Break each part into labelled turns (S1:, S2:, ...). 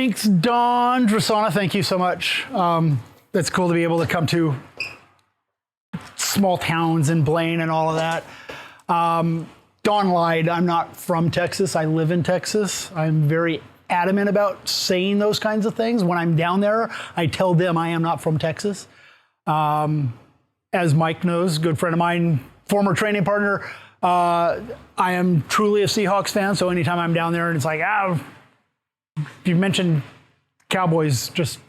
S1: Thanks, Don Drasana. Thank you so much. It's cool to be able to come to small towns in Blaine and all of that. Don lied. I'm not from Texas. I live in Texas. I'm very adamant about saying those kinds of things. When I'm down there, I tell them I am not from Texas. As Mike knows, good friend of mine, former training partner, I am truly a Seahawks fan. So anytime I'm down there and it's like, if you mention Cowboys, just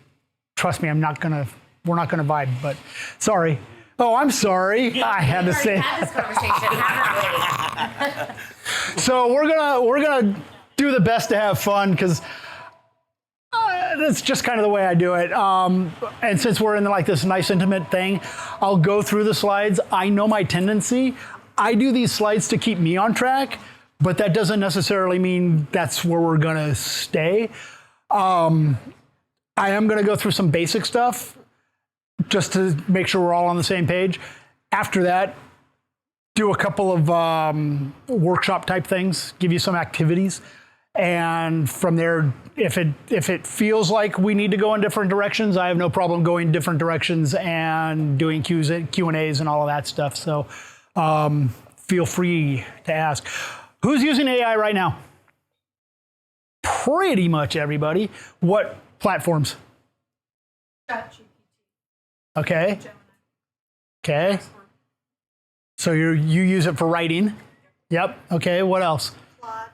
S1: trust me, we're not gonna vibe, but sorry. Oh, I'm sorry. I had to say.
S2: Had this conversation, haven't we?
S1: So we're gonna do the best to have fun because that's just kind of the way I do it. And since we're in like this nice intimate thing, I'll go through the slides. I know my tendency. I do these slides to keep me on track, but that doesn't necessarily mean that's where we're gonna stay. I am gonna go through some basic stuff just to make sure we're all on the same page. After that, do a couple of workshop type things, give you some activities. And from there, if it feels like we need to go in different directions, I have no problem going different directions and doing Q&As and all of that stuff. So feel free to ask. Who's using AI right now? Pretty much everybody. What platforms?
S3: ChatGPT.
S1: Okay.
S3: Gemini.
S1: Okay. So you use it for writing. Yep. Okay. What else?
S3: Claude.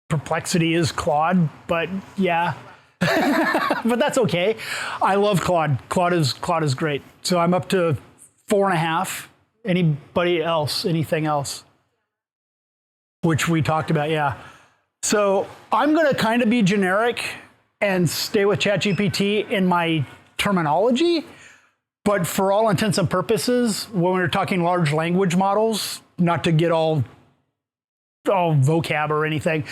S1: Perplexity is Claude, but yeah. But that's okay. I love Claude. Claude is great. So I'm up to 4.5. Anybody else? Anything else? Which we talked about, yeah. So I'm going to kind of be generic and stay with ChatGPT in my terminology, but for all intents and purposes, when we're talking large language models, not to get all vocab or anything,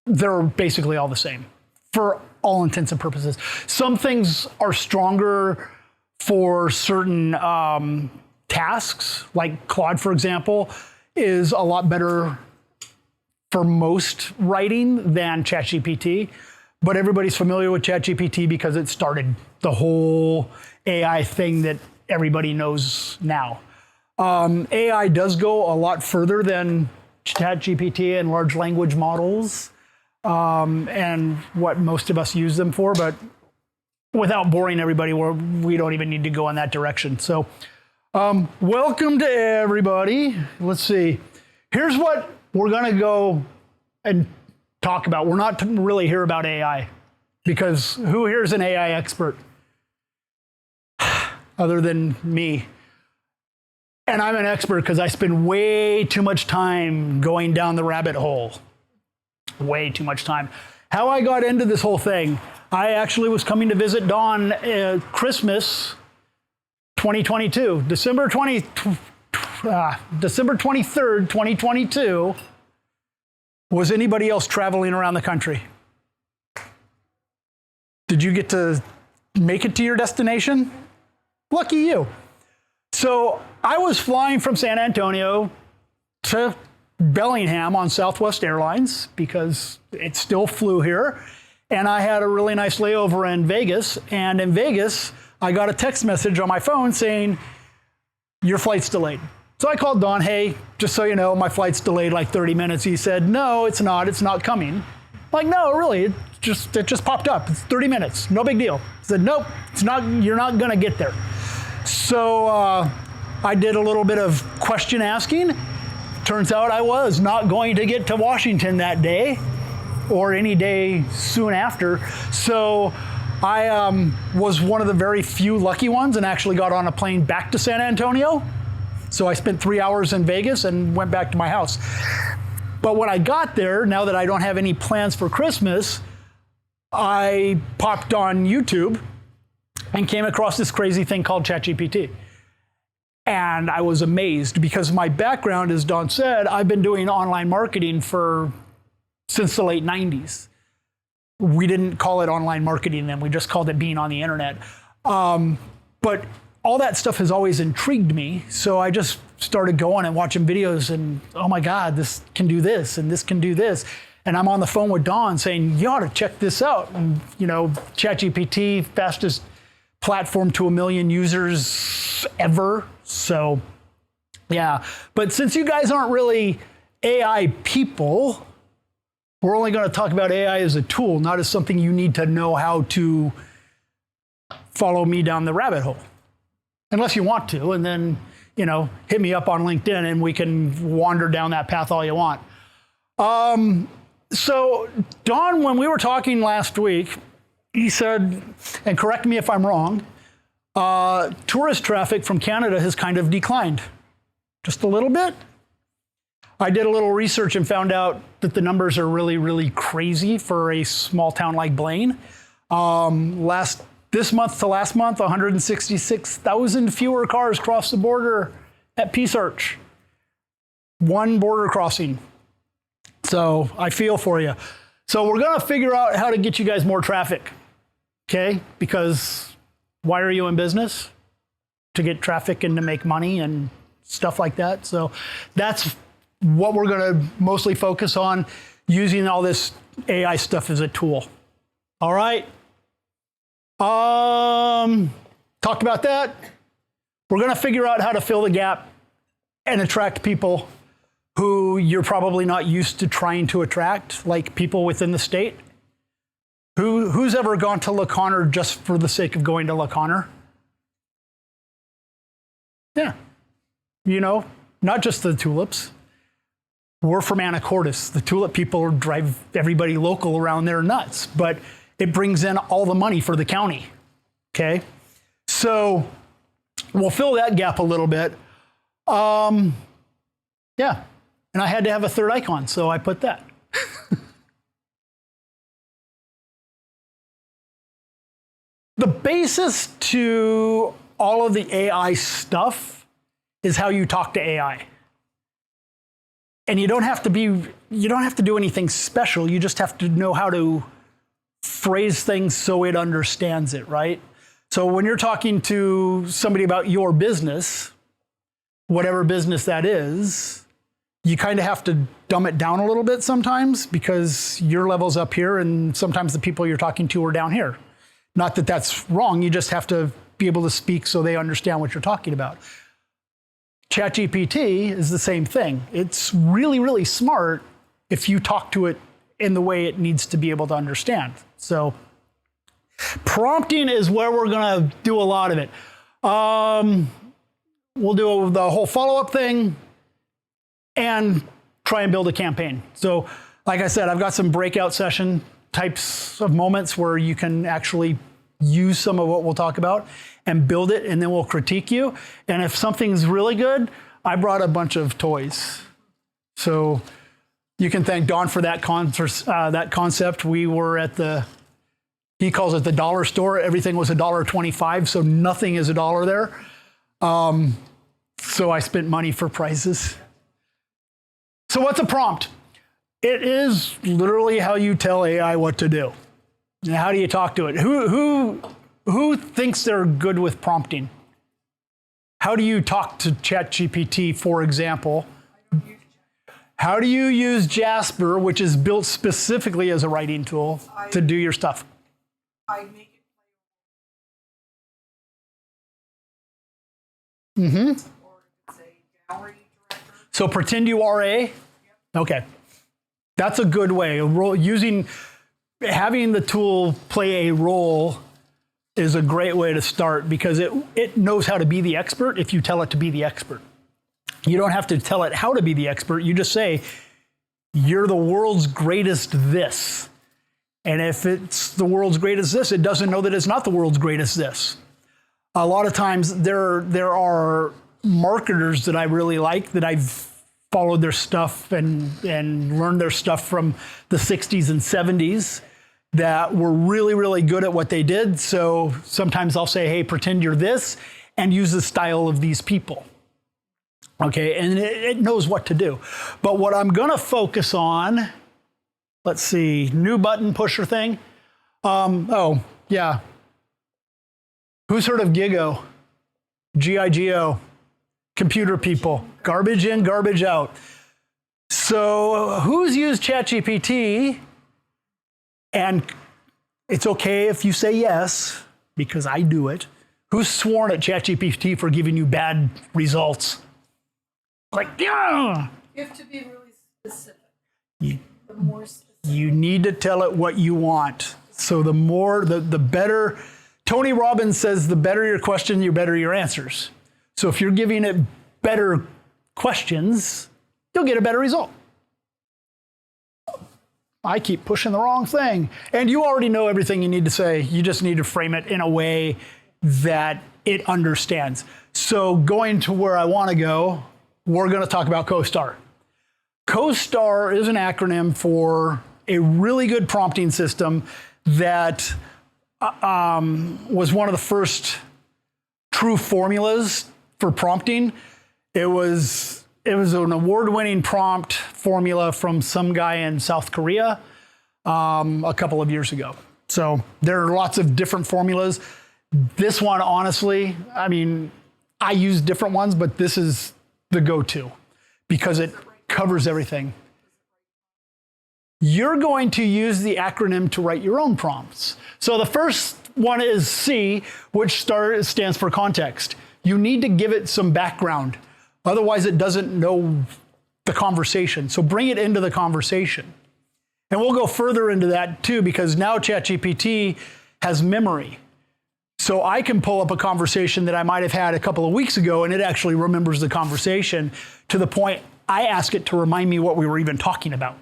S1: they're basically all the same for all intents and purposes. Some things are stronger for certain tasks, like Claude, for example, is a lot better for most writing than ChatGPT, but everybody's familiar with ChatGPT because it started the whole AI thing that everybody knows now. AI does go a lot further than ChatGPT and large language models and what most of us use them for, but without boring everybody, we don't even need to go in that direction. So welcome to everybody. Let's see. Here's what we're going to go and talk about. We're not really here about AI because who here is an AI expert other than me? And I'm an expert because I spend way too much time going down the rabbit hole. Way too much time. How I got into this whole thing, I actually was coming to visit Dawn Christmas 2022, December 23rd, 2022. Was anybody else traveling around the country? Did you get to make it to your destination? Lucky you. So I was flying from San Antonio to Bellingham on Southwest Airlines because it still flew here. And I had a really nice layover in Vegas. And in Vegas, I got a text message on my phone saying, your flight's delayed. So I called Don, hey, just so you know, my flight's delayed like 30 minutes. He said, no, it's not coming. I'm like, no, really, it just popped up. It's 30 minutes, no big deal. He said, nope, it's not, you're not gonna get there. So I did a little bit of question asking. Turns out I was not going to get to Washington that day or any day soon after. So I was one of the very few lucky ones and actually got on a plane back to San Antonio. So I spent 3 hours in Vegas and went back to my house. But when I got there, now that I don't have any plans for Christmas, I popped on YouTube and came across this crazy thing called ChatGPT. And I was amazed because my background, as Don said, I've been doing online marketing since the late 90s. We didn't call it online marketing then, we just called it being on the internet. But all that stuff has always intrigued me, so I just started going and watching videos and, oh my God, this can do this and this can do this. And I'm on the phone with Don saying, you ought to check this out. And, ChatGPT, fastest platform to 1 million users ever. So, yeah. But since you guys aren't really AI people, we're only going to talk about AI as a tool, not as something you need to know how to follow me down the rabbit hole. Unless you want to, and then, hit me up on LinkedIn and we can wander down that path all you want. So, Don, when we were talking last week, he said, and correct me if I'm wrong, tourist traffic from Canada has kind of declined. Just a little bit. I did a little research and found out that the numbers are really, really crazy for a small town like Blaine. This month to last month, 166,000 fewer cars crossed the border at Peace Arch. One border crossing. So I feel for you. So we're going to figure out how to get you guys more traffic. Okay? Because why are you in business? To get traffic and to make money and stuff like that. So that's what we're going to mostly focus on, using all this AI stuff as a tool. All right. Talked about that. We're going to figure out how to fill the gap and attract people who you're probably not used to trying to attract, like people within the state. Who's ever gone to La Conner just for the sake of going to La Conner? Yeah. Not just the tulips. We're from Anacortes. The tulip people drive everybody local around there nuts, but it brings in all the money for the county. Okay? So we'll fill that gap a little bit. Yeah. And I had to have a third icon, so I put that. The basis to all of the AI stuff is how you talk to AI. And you don't have to do anything special. You just have to know how to phrase things so it understands it, right? So when you're talking to somebody about your business, whatever business that is, you kind of have to dumb it down a little bit sometimes because your level's up here and sometimes the people you're talking to are down here. Not that that's wrong. You just have to be able to speak so they understand what you're talking about. ChatGPT is the same thing. It's really, really smart if you talk to it in the way it needs to be able to understand. So prompting is where we're going to do a lot of it. We'll do the whole follow-up thing and try and build a campaign. So like I said, I've got some breakout session types of moments where you can actually use some of what we'll talk about and build it, and then we'll critique you. And if something's really good, I brought a bunch of toys. So you can thank Don for that concept. We were at he calls it the dollar store. Everything was $1.25, so nothing is $1 there. So I spent money for prizes. So what's a prompt? It is literally how you tell AI what to do. And how do you talk to it? Who thinks they're good with prompting? How do you talk to ChatGPT, for example? How do you use Jasper, which is built specifically as a writing tool, to do your stuff?
S3: I make it
S1: Mm-hmm.
S3: or it's a gallery director.
S1: So pretend you are a? Okay. That's a good way. Having the tool play a role is a great way to start because it knows how to be the expert if you tell it to be the expert. You don't have to tell it how to be the expert. You just say, you're the world's greatest this. And if it's the world's greatest this, it doesn't know that it's not the world's greatest this. A lot of times there are marketers that I really like that I've followed their stuff and learned their stuff from the 60s and 70s that were really, really good at what they did. So sometimes I'll say, hey, pretend you're this and use the style of these people. Okay, and it knows what to do. But what I'm going to focus on, let's see, new button pusher thing. Oh, yeah. Who's heard of Gigo? G-I-G-O. computer people. Garbage in, garbage out. So who's used ChatGPT? And it's okay if you say yes, because I do it. Who's sworn at ChatGPT for giving you bad results? Like, yeah.
S3: You have to be really specific.
S1: You,
S3: The more specific.
S1: you need to tell it what you want. So the more, the better. Tony Robbins says the better your question, the better your answers. So if you're giving it better questions, you'll get a better result. I keep pushing the wrong thing. And you already know everything you need to say. You just need to frame it in a way that it understands. So going to where I want to go, we're going to talk about CoStar. CoStar is an acronym for a really good prompting system that was one of the first true formulas for prompting. It was an award-winning prompt formula from some guy in South Korea a couple of years ago. So there are lots of different formulas. This one, honestly, I mean, I use different ones, but this is the go-to because it covers everything. You're going to use the acronym to write your own prompts. So the first one is C, which stands for context. You need to give it some background. Otherwise, it doesn't know the conversation. So bring it into the conversation. And we'll go further into that too, because now ChatGPT has memory. So I can pull up a conversation that I might have had a couple of weeks ago, and it actually remembers the conversation to the point I ask it to remind me what we were even talking about.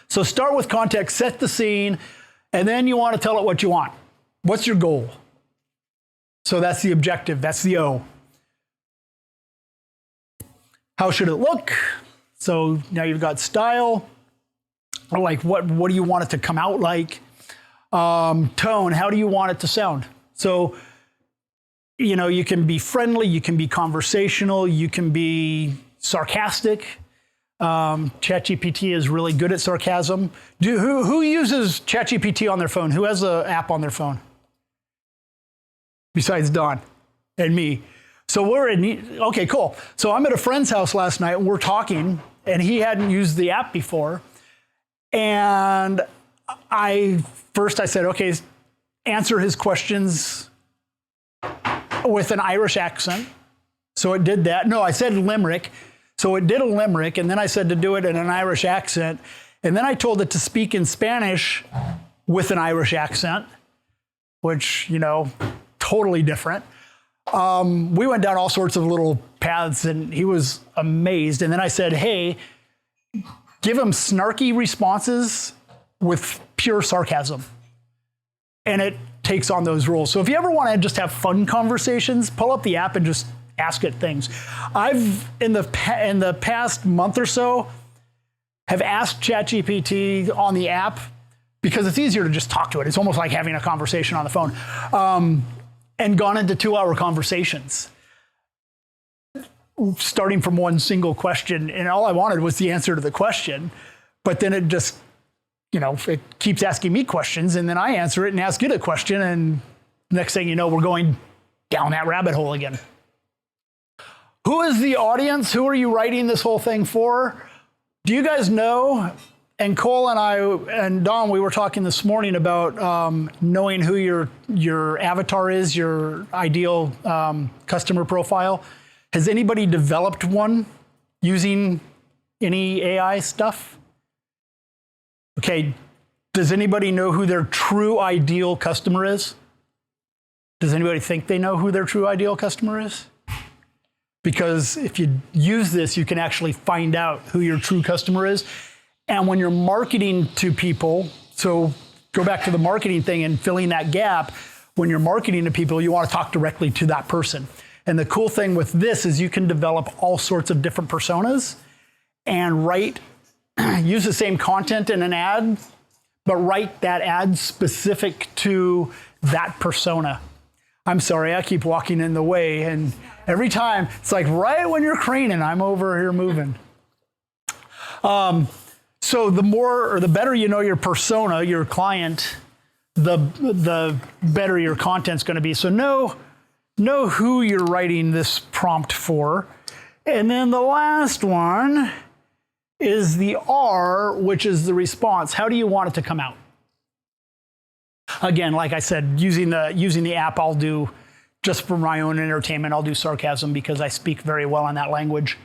S1: So start with context, set the scene, and then you want to tell it what you want. What's your goal? So that's the objective. That's the O. How should it look? So now you've got style. Like what do you want it to come out like? Tone, how do you want it to sound? So, you know, you can be friendly, you can be conversational, you can be sarcastic. ChatGPT is really good at sarcasm. Who uses ChatGPT on their phone? Who has an app on their phone? Besides Don and me. So we're in, okay, cool. So I'm at a friend's house last night and we're talking and he hadn't used the app before. And I said, okay, answer his questions with an Irish accent. So it did that. No, I said limerick. So it did a limerick, and then I said to do it in an Irish accent. And then I told it to speak in Spanish with an Irish accent, which, you know, totally different. We went down all sorts of little paths, and he was amazed. And then I said, hey, give him snarky responses with pure sarcasm. And it takes on those rules. So if you ever want to just have fun conversations, pull up the app and just ask it things. I've, in the past month or so, have asked ChatGPT on the app, because it's easier to just talk to it. It's almost like having a conversation on the phone, and gone into 2-hour conversations, starting from one single question. And all I wanted was the answer to the question, but then it just, you know, it keeps asking me questions, and then I answer it and ask it a question, and next thing you know, we're going down that rabbit hole again. Who is the audience? Who are you writing this whole thing for? Do you guys know? And Cole and I and Don, we were talking this morning about knowing who your avatar is, your ideal customer profile. Has anybody developed one using any AI stuff? Okay, does anybody know who their true ideal customer is? Does anybody think they know who their true ideal customer is? Because if you use this, you can actually find out who your true customer is. And when you're marketing to people, so go back to the marketing thing and filling that gap, when you're marketing to people, you want to talk directly to that person. And the cool thing with this is you can develop all sorts of different personas and use the same content in an ad, but write that ad specific to that persona. I'm sorry, I keep walking in the way, and every time, it's like right when you're craning, I'm over here moving. So the more or the better you know your persona, your client, the better your content's going to be. So know know who you're writing this prompt for. And then the last one is the R, which is the response. How do you want it to come out? Again, like I said, using the app, I'll do, just for my own entertainment, I'll do sarcasm because I speak very well in that language.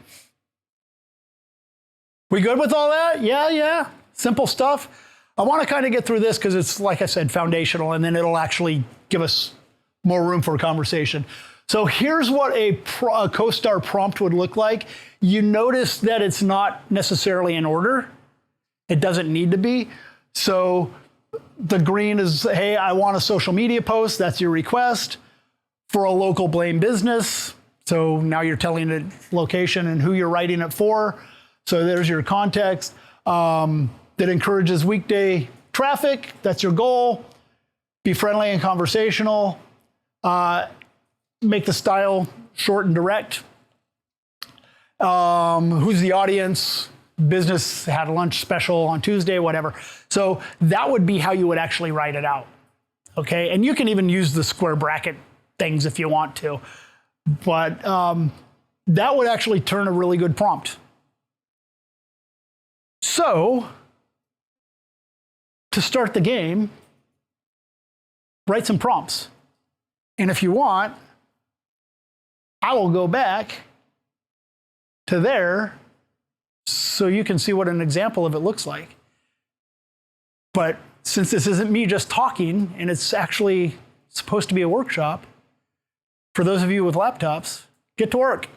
S1: We good with all that? Yeah. Simple stuff. I want to kind of get through this because it's, like I said, foundational, and then it'll actually give us more room for a conversation. So here's what a CoStar prompt would look like. You notice that it's not necessarily in order. It doesn't need to be. So the green is, hey, I want a social media post. That's your request. For a local blame business. So now you're telling it location and who you're writing it for. So there's your context. That encourages weekday traffic. That's your goal. Be friendly and conversational. Make the style short and direct. Who's the audience? Business had a lunch special on Tuesday, whatever. So that would be how you would actually write it out. Okay, and you can even use the square bracket things if you want to. But that would actually turn a really good prompt. So, to start the game, write some prompts. And if you want, I will go back to there so you can see what an example of it looks like. But since this isn't me just talking, and it's actually supposed to be a workshop, for those of you with laptops, get to work.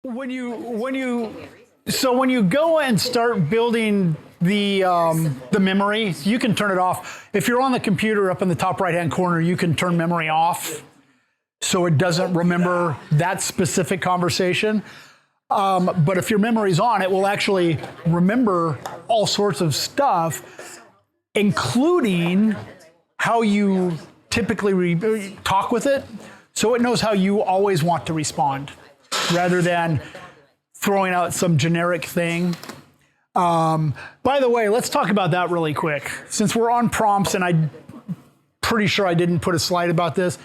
S1: When you go and start building the memory, you can turn it off. If you're on the computer up in the top right-hand corner, you can turn memory off so it doesn't remember that specific conversation. But if your memory's on, it will actually remember all sorts of stuff, including how you typically talk with it, so it knows how you always want to respond, rather than throwing out some generic thing. By the way, let's talk about that really quick. Since we're on prompts, and I'm pretty sure I didn't put a slide about this,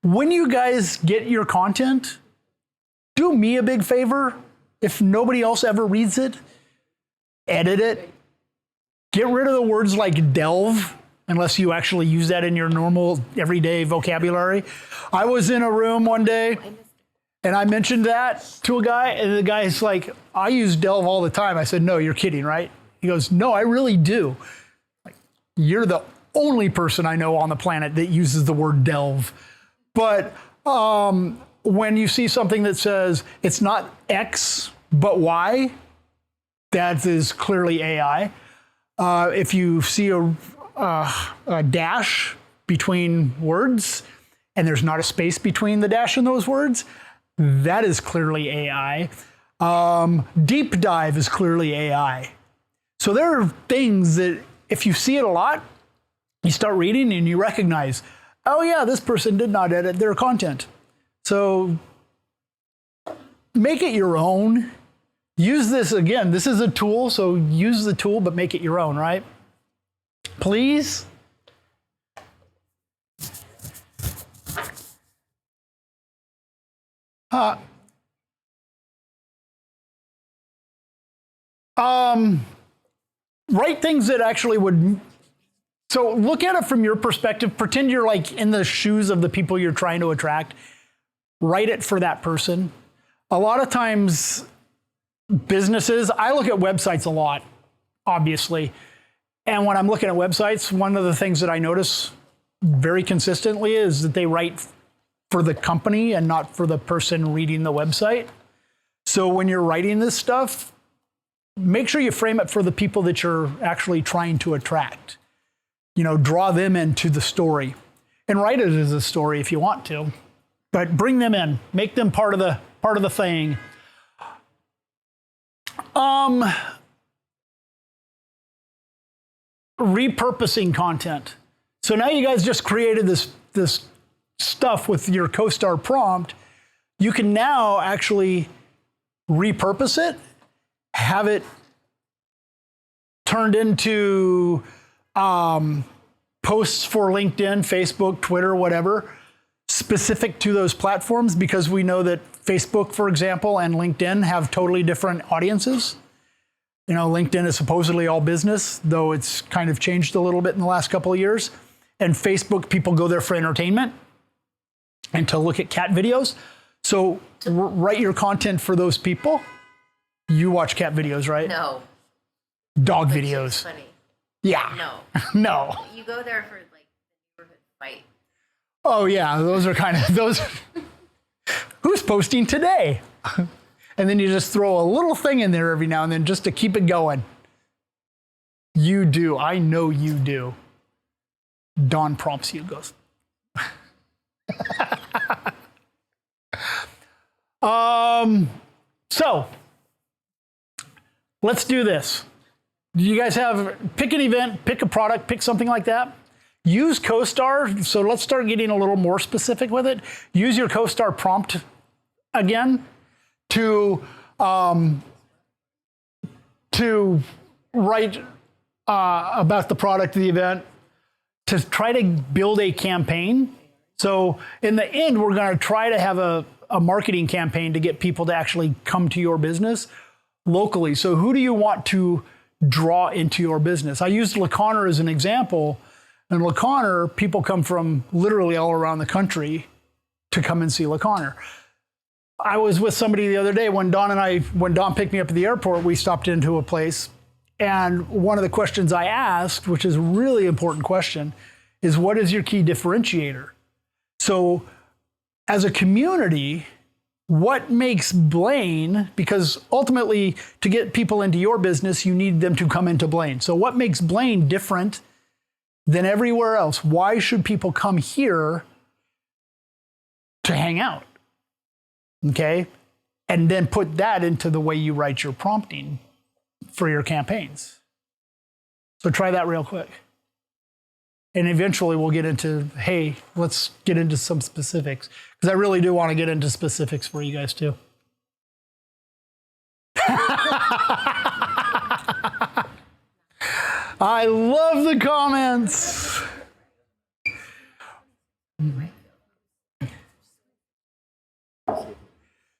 S1: when you guys get your content, do me a big favor. If nobody else ever reads it, edit it. Get rid of the words like delve, unless you actually use that in your normal everyday vocabulary. I was in a room one day and I mentioned that to a guy, and the guy's like, I use delve all the time. I said, no, you're kidding, right? He goes, no, I really do. Like, you're the only person I know on the planet that uses the word delve. But when you see something that says it's not X, but Y, that is clearly AI. If you see a dash between words and there's not a space between the dash and those words, that is clearly AI. Deep dive is clearly AI. So there are things that if you see it a lot, you start reading and you recognize, oh yeah, this person did not edit their content. So make it your own. Use this, again, this is a tool, so use the tool, but make it your own, right? Please. Write things that actually would, so look at it from your perspective. Pretend you're like in the shoes of the people you're trying to attract. Write it for that person. A lot of times, businesses, I look at websites a lot, obviously. And when I'm looking at websites, one of the things that I notice very consistently is that they write for the company and not for the person reading the website. So when you're writing this stuff, make sure you frame it for the people that you're actually trying to attract. You know, draw them into the story. And write it as a story if you want to. But bring them in. Make them part of the thing. Repurposing content. So now you guys just created this stuff with your CoStar prompt. You can now actually repurpose it, have it turned into posts for LinkedIn, Facebook, Twitter, whatever. specific to those platforms because we know that Facebook, for example, and LinkedIn have totally different audiences. You know, LinkedIn is supposedly all business, though it's kind of changed a little bit in the last couple of years. And Facebook, people go there for entertainment and to look at cat videos. So write your content for those people. You watch cat videos, right?
S2: No.
S1: Dog
S2: Which
S1: videos.
S2: is funny.
S1: Yeah.
S2: No.
S1: No.
S2: You go there for like the neighborhood fight.
S1: Oh yeah, those are kind of those. Who's posting today? And then you just throw a little thing in there every now and then just to keep it going. You do. I know you do. Dawn prompts you, goes. So let's do this. You guys pick an event, pick a product, pick something like that. Use CoStar. So let's start getting a little more specific with it. Use your CoStar prompt again to write about the product of the event, to try to build a campaign. So in the end, we're going to try to have a marketing campaign to get people to actually come to your business locally. So who do you want to draw into your business? I used LeConner as an example. And LeConner, people come from literally all around the country to come and see LeConner. I was with somebody the other day when Dawn picked me up at the airport, we stopped into a place. And one of the questions I asked, which is a really important question, is what is your key differentiator? So as a community, what makes Blaine, because ultimately to get people into your business, you need them to come into Blaine. So what makes Blaine different than everywhere else? Why should people come here to hang out? Okay? And then put that into the way you write your prompting for your campaigns. So try that real quick. And eventually we'll get into, hey, let's get into some specifics. Because I really do want to get into specifics for you guys too. I love the comments.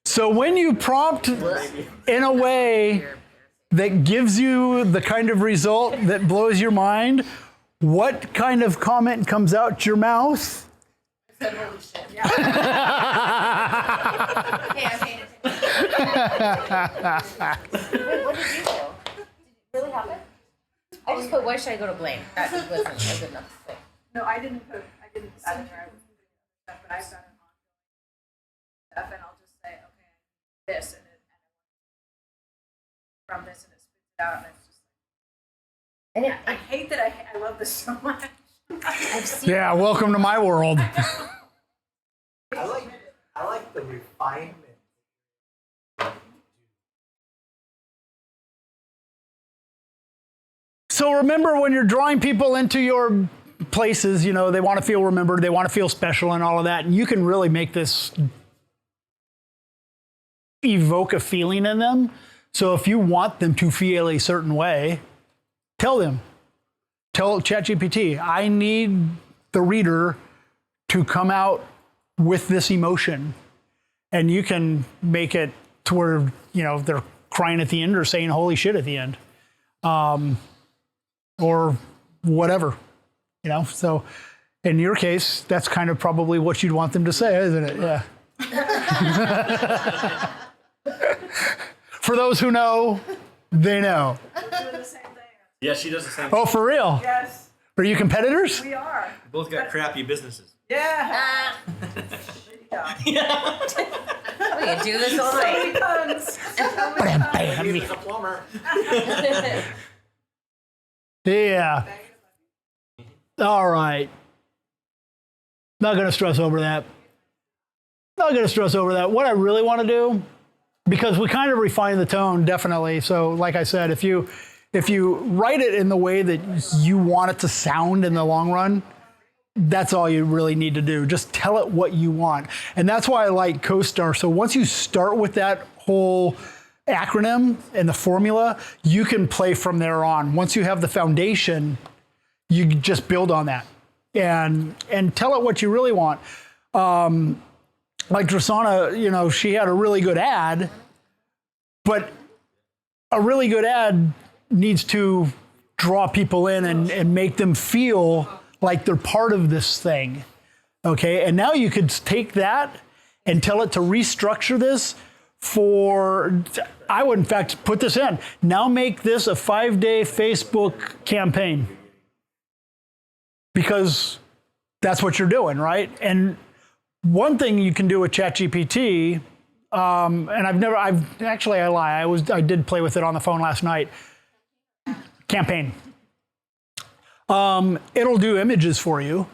S1: So when you prompt in a way that gives you the kind of result that blows your mind, what kind of comment comes out your mouth?
S3: I said, holy shit. Yeah.
S2: Hey, I paid attention. Wait, what did you do? Did it really happen? I just put, why should I go to Blaine? That wasn't a good enough thing.
S3: No, I didn't add in there. I was doing stuff, but I've done it on stuff, and I'll just say, okay, this, and from this, and it spits it out, and it's just
S2: And it,
S3: I hate that I love this so much.
S2: I've seen
S1: Yeah, welcome to my world.
S4: I like the refinement.
S1: So remember, when you're drawing people into your places, you know, they want to feel remembered, they want to feel special and all of that. And you can really make this evoke a feeling in them. So if you want them to feel a certain way, tell them. Tell ChatGPT, I need the reader to come out with this emotion. And you can make it to where, you know, they're crying at the end or saying holy shit at the end. Or whatever, you know? So in your case, that's kind of probably what you'd want them to say, isn't it? Yeah. For those who know, they know.
S3: We're doing the same thing.
S5: Yeah, she does the same.
S1: Oh, for real?
S3: Yes,
S1: Are you competitors?
S3: we are.
S5: Both got crappy businesses.
S3: Yeah.
S2: Ah,
S3: There you go.
S2: we can do this all
S3: So many
S2: night.
S3: puns. So many puns.
S4: He's a plumber.
S1: Yeah. All right. Not going to stress over that. Not going to stress over that. What I really want to do, because we kind of refine the tone, definitely. So like I said, if you write it in the way that you want it to sound in the long run, that's all you really need to do. Just tell it what you want. And that's why I like CoStar. So once you start with that whole acronym and the formula, you can play from there on. Once you have the foundation, you just build on that and tell it what you really want. like Drasana, you know, she had a really good ad, but a really good ad needs to draw people in and make them feel like they're part of this thing. Okay, and now you could take that and tell it to restructure this I would in fact put this in. Now make this a 5-day Facebook campaign. Because that's what you're doing, right? And one thing you can do with ChatGPT, and I lie, I did play with it on the phone last night. Campaign. It'll do images for you,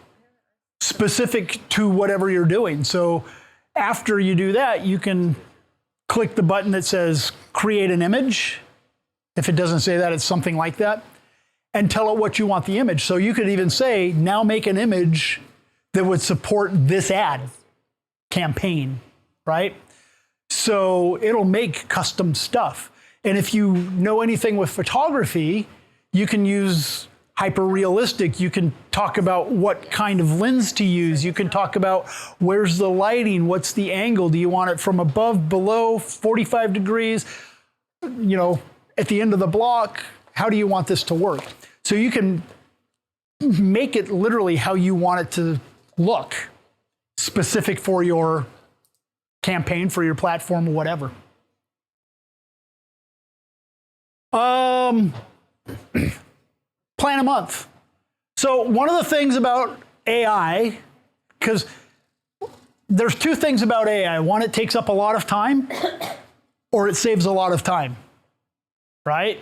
S1: specific to whatever you're doing. So after you do that, you can click the button that says create an image. If it doesn't say that, it's something like that. And tell it what you want the image. So you could even say, now make an image that would support this ad campaign, right? So it'll make custom stuff. And if you know anything with photography, you can use hyper-realistic. You can talk about what kind of lens to use. You can talk about where's the lighting, what's the angle. Do you want it from above, below, 45 degrees, you know, at the end of the block? How do you want this to work? So you can make it literally how you want it to look, specific for your campaign, for your platform, or whatever. Plan a month. So one of the things about AI, because there's two things about AI. One, it takes up a lot of time, or it saves a lot of time, right?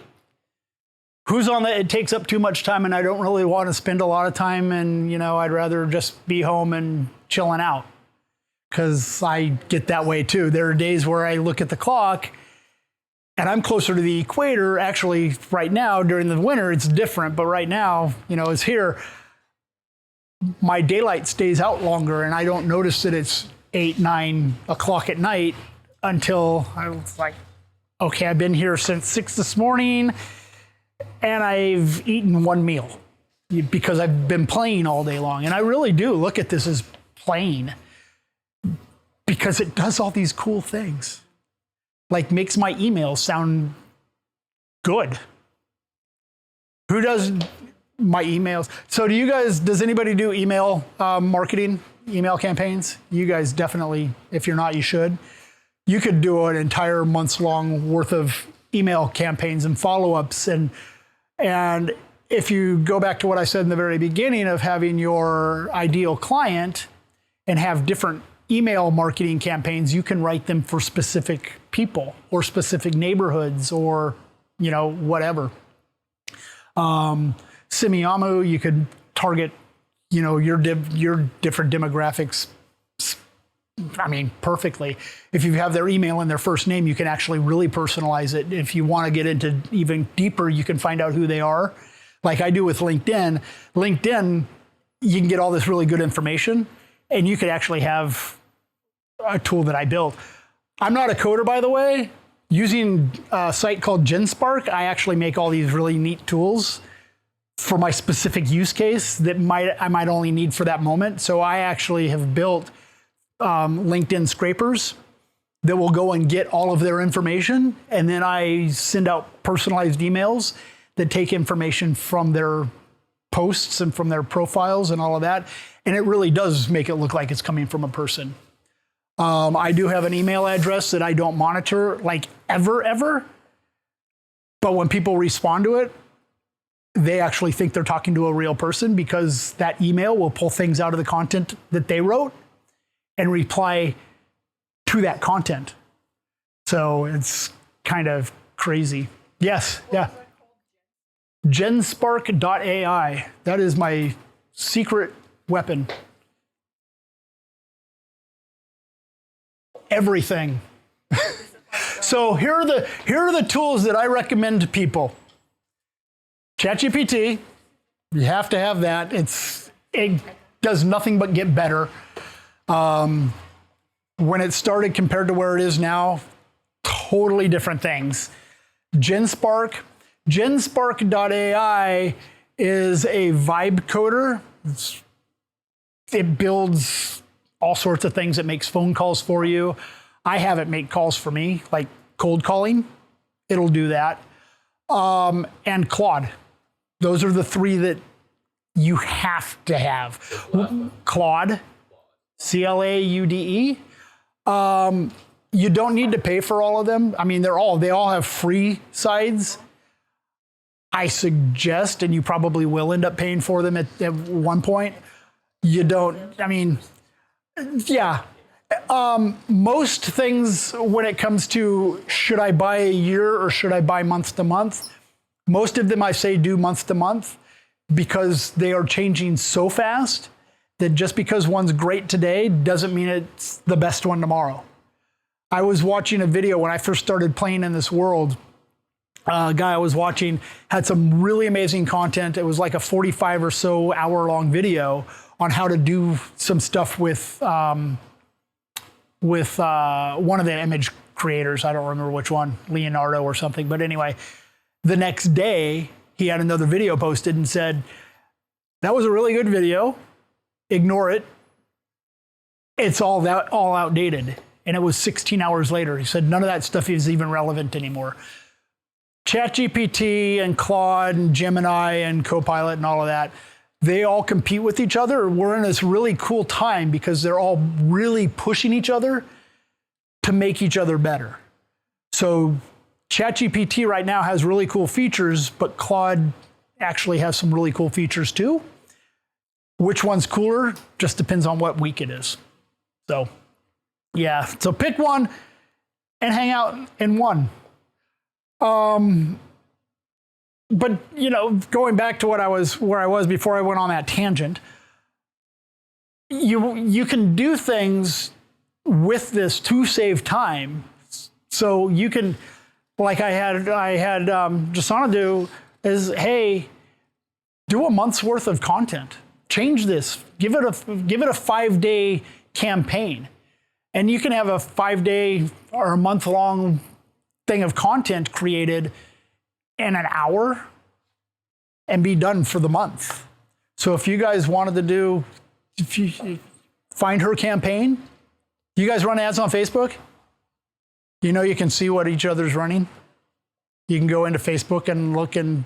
S1: Who's on that? It takes up too much time and I don't really want to spend a lot of time, and, you know, I'd rather just be home and chilling out, because I get that way too. There are days where I look at the clock and I'm closer to the equator. Actually, right now, during the winter, it's different, but right now, you know, it's here. My daylight stays out longer and I don't notice that it's 8, 9 o'clock at night until I was like, okay, I've been here since 6 this morning and I've eaten one meal because I've been playing all day long. And I really do look at this as playing, because it does all these cool things. Like makes my emails sound good. Who does my emails? So does anybody do email marketing, email campaigns? You guys definitely, if you're not, you should. You could do an entire month's long worth of email campaigns and follow-ups. And if you go back to what I said in the very beginning of having your ideal client and have different email marketing campaigns, you can write them for specific people or specific neighborhoods or, you know, whatever. Simiamu, you could target, you know, your different demographics, I mean, perfectly. If you have their email and their first name, you can actually really personalize it. If you want to get into even deeper, you can find out who they are. Like I do with LinkedIn. LinkedIn, you can get all this really good information, and you could actually have a tool that I built. I'm not a coder, by the way. Using a site called GenSpark, I actually make all these really neat tools for my specific use case that I might only need for that moment. So I actually have built LinkedIn scrapers that will go and get all of their information, and then I send out personalized emails that take information from their posts and from their profiles and all of that, and it really does make it look like it's coming from a person. I do have an email address that I don't monitor like ever, but when people respond to it, they actually think they're talking to a real person, because that email will pull things out of the content that they wrote and reply to that content. So it's kind of crazy. Yes, yeah. Genspark.ai. That is my secret weapon. Everything. So here are the tools that I recommend to people. ChatGPT, you have to have that. It does nothing but get better. When it started compared to where it is now, totally different things. GenSpark. GenSpark.ai is a vibe coder. It builds all sorts of things. It makes phone calls for you. I have it make calls for me, like cold calling. It'll do that. And Claude. Those are the three that you have to have. Claude, Claude. You don't need to pay for all of them. I mean, they all have free sides. I suggest, and you probably will end up paying for them at one point. You don't, I mean, yeah. Most things when it comes to should I buy a year or should I buy month to month, most of them I say do month to month because they are changing so fast that just because one's great today doesn't mean it's the best one tomorrow. I was watching a video when I first started playing in this world. A guy I was watching had some really amazing content. It was like a 45 or so hour long video on how to do some stuff with one of the image creators. I don't remember which one, Leonardo or something. But anyway, the next day he had another video posted and said, that was a really good video. Ignore it. It's all outdated. And it was 16 hours later. He said, none of that stuff is even relevant anymore. ChatGPT and Claude and Gemini and Copilot and all of that, they all compete with each other. We're in this really cool time because they're all really pushing each other to make each other better. So ChatGPT right now has really cool features, but Claude actually has some really cool features too. Which one's cooler just depends on what week it is. So yeah, so pick one and hang out in one. But you know, going back to where I was before I went on that tangent, you can do things with this to save time. So you can, like I had Jasana do, is hey, do a month's worth of content. Change this. Give it a 5-day campaign. And you can have a 5-day or a month-long thing of content created in an hour and be done for the month. So if you guys wanted to do, if you find her campaign, you guys run ads on Facebook? You know you can see what each other's running. You can go into Facebook and look and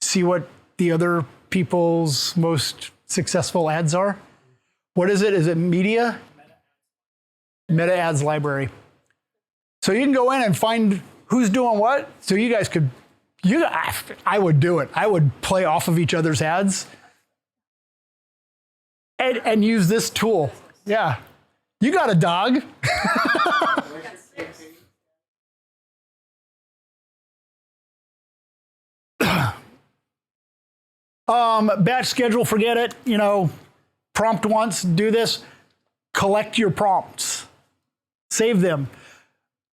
S1: see what the other people's most successful ads are. What is it? Is it media? Meta ads library. So you can go in and find who's doing what. So you guys could, I would do it. I would play off of each other's ads and use this tool. Yeah. You got a dog. Batch schedule, forget it. You know, prompt once, do this. Collect your prompts. Save them.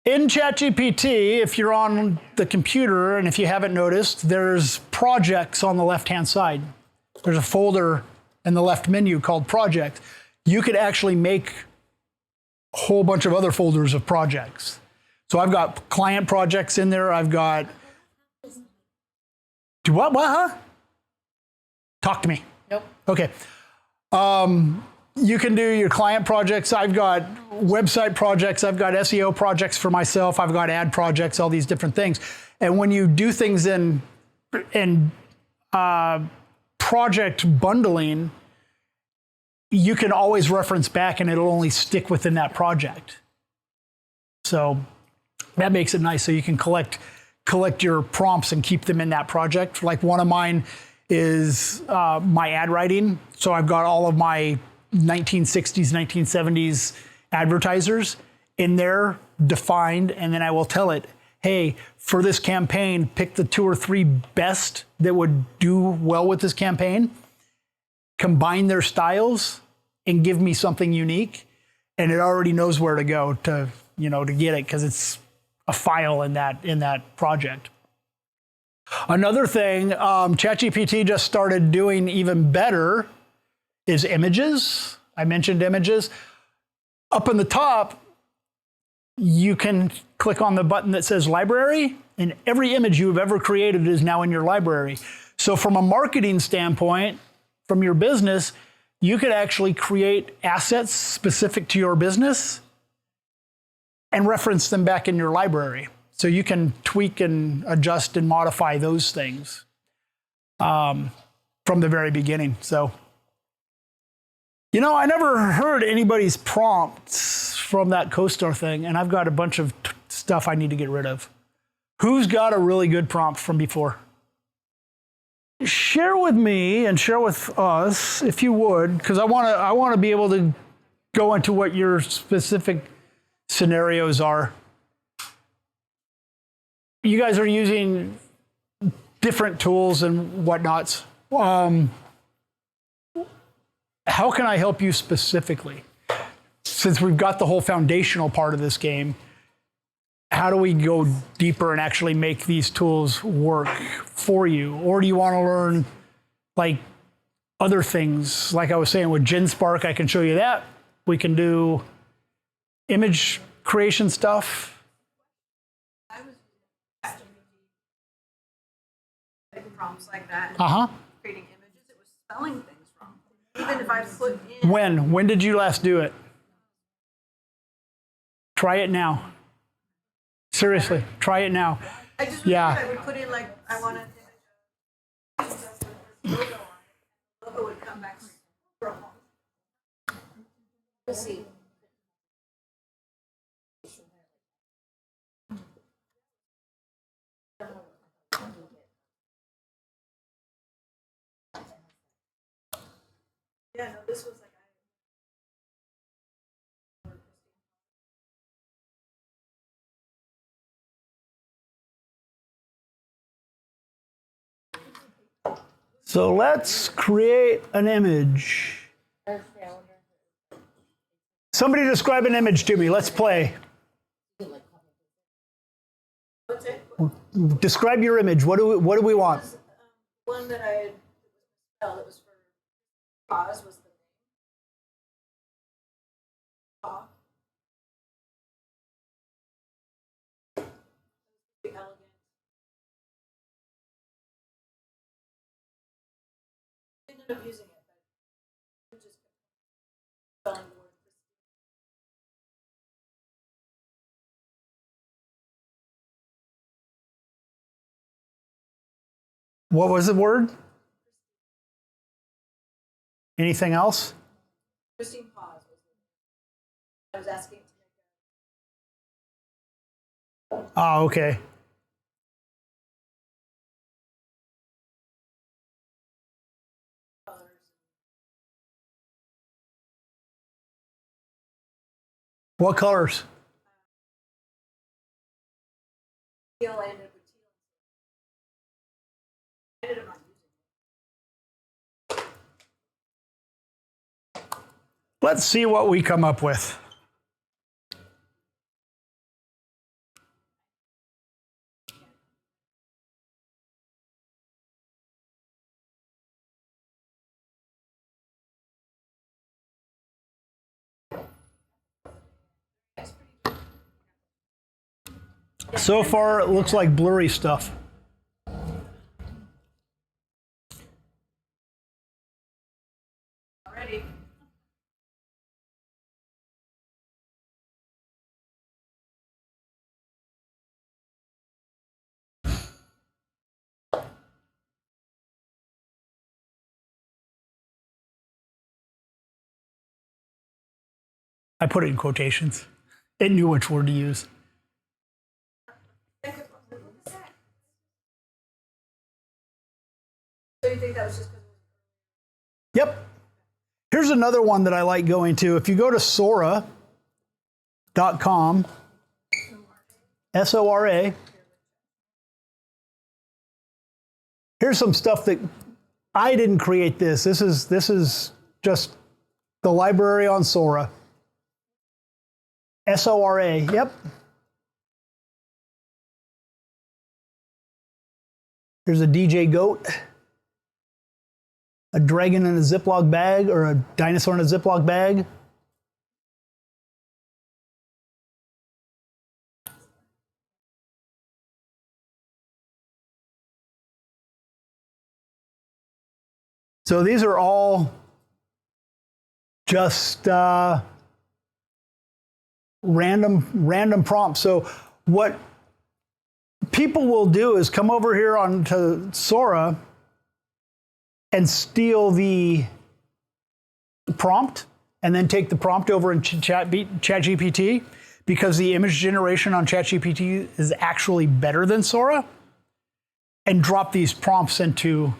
S1: In ChatGPT, if you're on the computer, and if you haven't noticed, there's projects on the left-hand side. There's a folder in the left menu called project. You could actually make a whole bunch of other folders of projects. So I've got client projects in there. I've got, do what, huh? Talk to me.
S2: Nope.
S1: Okay. You can do your client projects. I've got website projects. I've got SEO projects for myself. I've got ad projects, all these different things. And when you do things in project bundling, you can always reference back and it'll only stick within that project. So that makes it nice. So you can collect your prompts and keep them in that project. Like one of mine is my ad writing. So I've got all of my 1960s, 1970s advertisers in there defined, and then I will tell it, hey, for this campaign, pick the 2 or 3 best that would do well with this campaign, combine their styles, and give me something unique. And it already knows where to go to get it because it's a file in that project. Another thing, ChatGPT just started doing even better is images. I mentioned images. Up in the top, you can click on the button that says library, and every image you've ever created is now in your library. So from a marketing standpoint, from your business, you could actually create assets specific to your business and reference them back in your library. So you can tweak and adjust and modify those things from the very beginning. So, you know, I never heard anybody's prompts from that CoStar thing, and I've got a bunch of stuff I need to get rid of. Who's got a really good prompt from before? Share with me and share with us, if you would, because I want to be able to go into what your specific scenarios are. You guys are using different tools and whatnots. How can I help you specifically? Since we've got the whole foundational part of this game, how do we go deeper and actually make these tools work for you? Or do you want to learn like other things? Like I was saying with GenSpark, I can show you that. We can do image creation stuff.
S3: I was making prompts like that. Creating images, it was spelling things wrong. Even if I put in.
S1: When did you last do it? Try it now. Seriously, try it now.
S3: I just
S1: Yeah.
S3: I would put in like I want an image of logo on it. The logo would come back wrong.
S2: Let's see.
S3: Yeah, no, this was like
S1: So let's create an image. Somebody describe an image to me. Let's play.
S3: what's it?
S1: Describe your image. What do we want?
S3: One that I had spelled, it was for pause was the name. Paw. The elegant. Didn't end up using it, but just spelling the word.
S1: What was the word? Anything else?
S3: Christine Pause was the I was asking to make
S1: Ah, okay.
S3: colors.
S1: What colors?
S3: Teal, I ended up with teal. I ended up not using it.
S1: Let's see what we come up with. So far, it looks like blurry stuff.
S3: Already.
S1: I put it in quotations. It knew which word to use.
S3: So you think that was just because
S1: Yep. Here's another one that I like going to. If you go to Sora.com, SORA, here's some stuff that I didn't create this. This is just the library on Sora. SORA, yep. Here's a DJ goat, a dragon in a Ziploc bag, or a dinosaur in a Ziploc bag. So these are all just random prompts. So what people will do is come over here onto Sora and steal the prompt and then take the prompt over in ChatGPT, because the image generation on ChatGPT is actually better than Sora, and drop these prompts into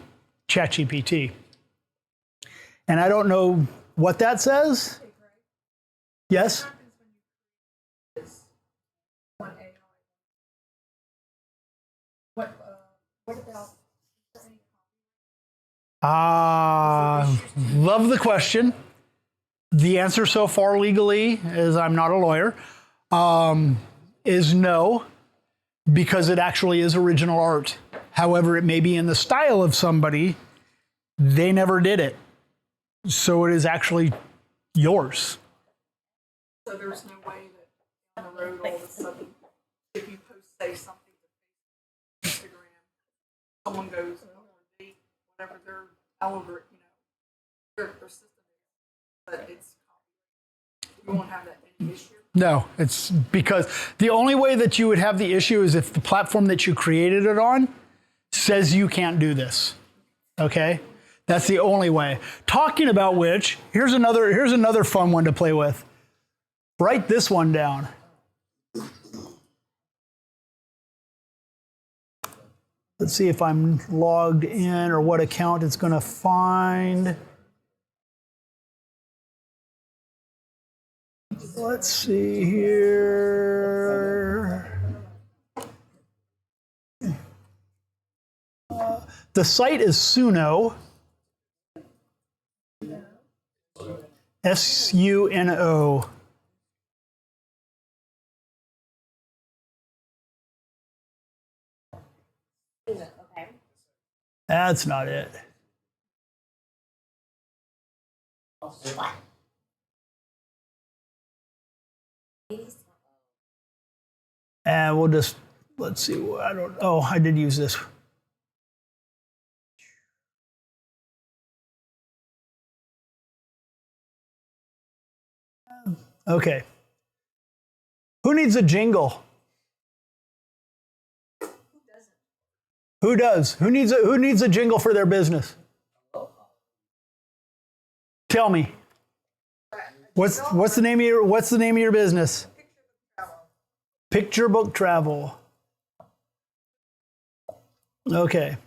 S1: ChatGPT. And I don't know what that says. Yes? Love the question. The answer so far legally, as I'm not a lawyer, is no, because it actually is original art. However, it may be in the style of somebody. They never did it. So it is actually yours.
S3: So there's no way that down the road all of a sudden, if you post, say, something to Instagram, someone goes, oh, whatever their, however, their system is, but it's, you won't have that any issue.
S1: No, it's because the only way that you would have the issue is if the platform that you created it on says you can't do this. Okay? That's the only way. Talking about which, here's another fun one to play with. Write this one down. Let's see if I'm logged in or what account it's going to find. Let's see here. The site is Suno. S-U-N-O.
S2: Okay.
S1: That's not it.
S2: What?
S1: And we'll just, let's see, I did use this. Okay. Who needs a jingle? Who does? Who needs a jingle for their business? Tell me. What's the name of your business? Picture Book Travel. Okay.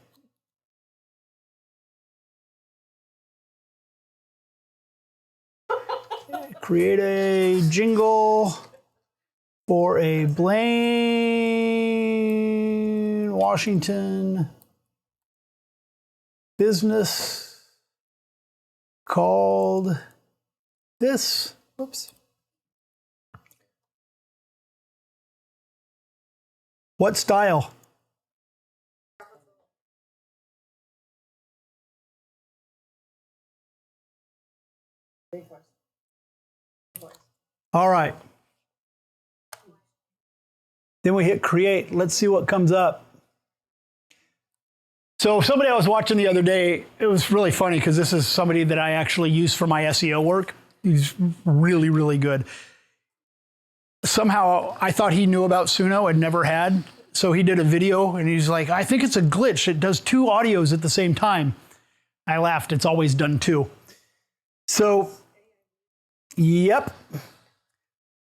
S1: Create a jingle for a Blaine, Washington business called this. Whoops. What style? All right. Then we hit create. Let's see what comes up. So somebody I was watching the other day, it was really funny because this is somebody that I actually use for my SEO work. He's really, really good. Somehow I thought he knew about Suno and never had. So he did a video and he's like, I think it's a glitch. It does two audios at the same time. I laughed. It's always done two. So, yep.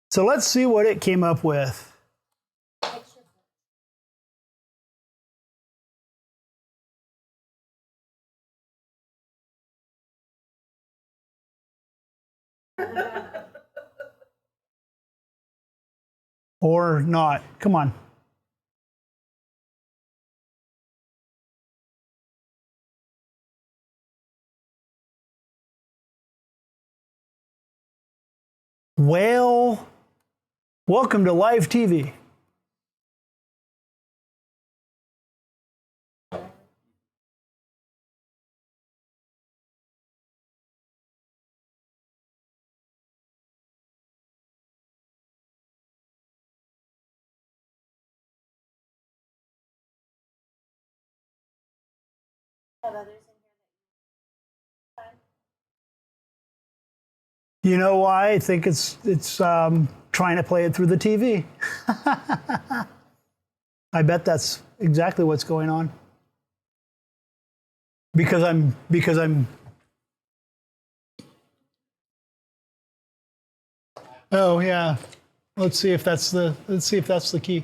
S1: So let's see what it came up with. Or not. Come on. Well, welcome to live TV.
S2: Have others in here that
S1: You know why? I think it's trying to play it through the TV. I bet that's exactly what's going on. Because I'm. Oh yeah. Let's see if that's the key.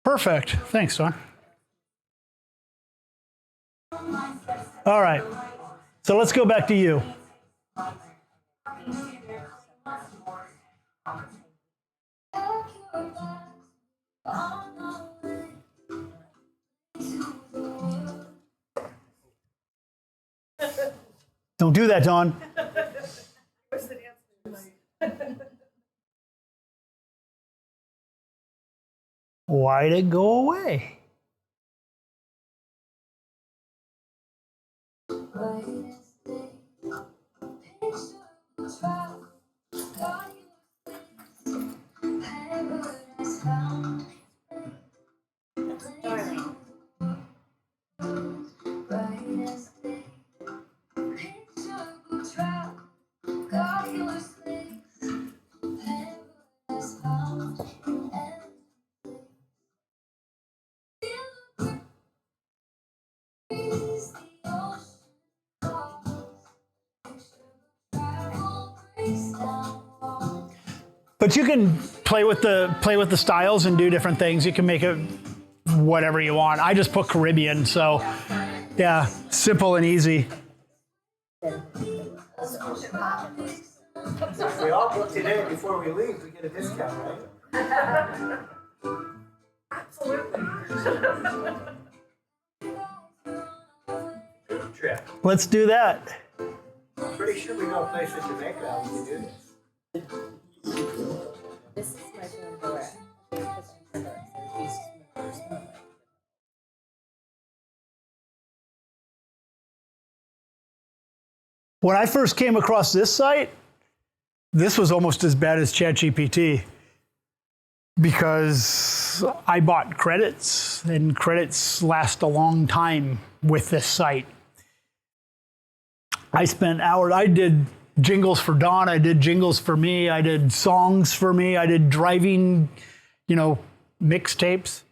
S1: Perfect. Thanks, Don. All right. So let's go back to you. Don't do that, Don. Why'd it go away?
S2: Darling.
S1: But you can play with the styles and do different things. You can make it whatever you want. I just put Caribbean, so yeah, simple and easy.
S4: If we all book today before we leave, we get a discount, right? Trip.
S1: Let's do that.
S4: I'm pretty sure we know a place in Jamaica we can do this.
S2: This is my phone door. Because I'm sure there's these
S1: When I first came across this site, this was almost as bad as ChatGPT because I bought credits, and credits last a long time with this site. I spent hours. I did jingles for Dawn. I did jingles for me. I did songs for me. I did driving, mixtapes.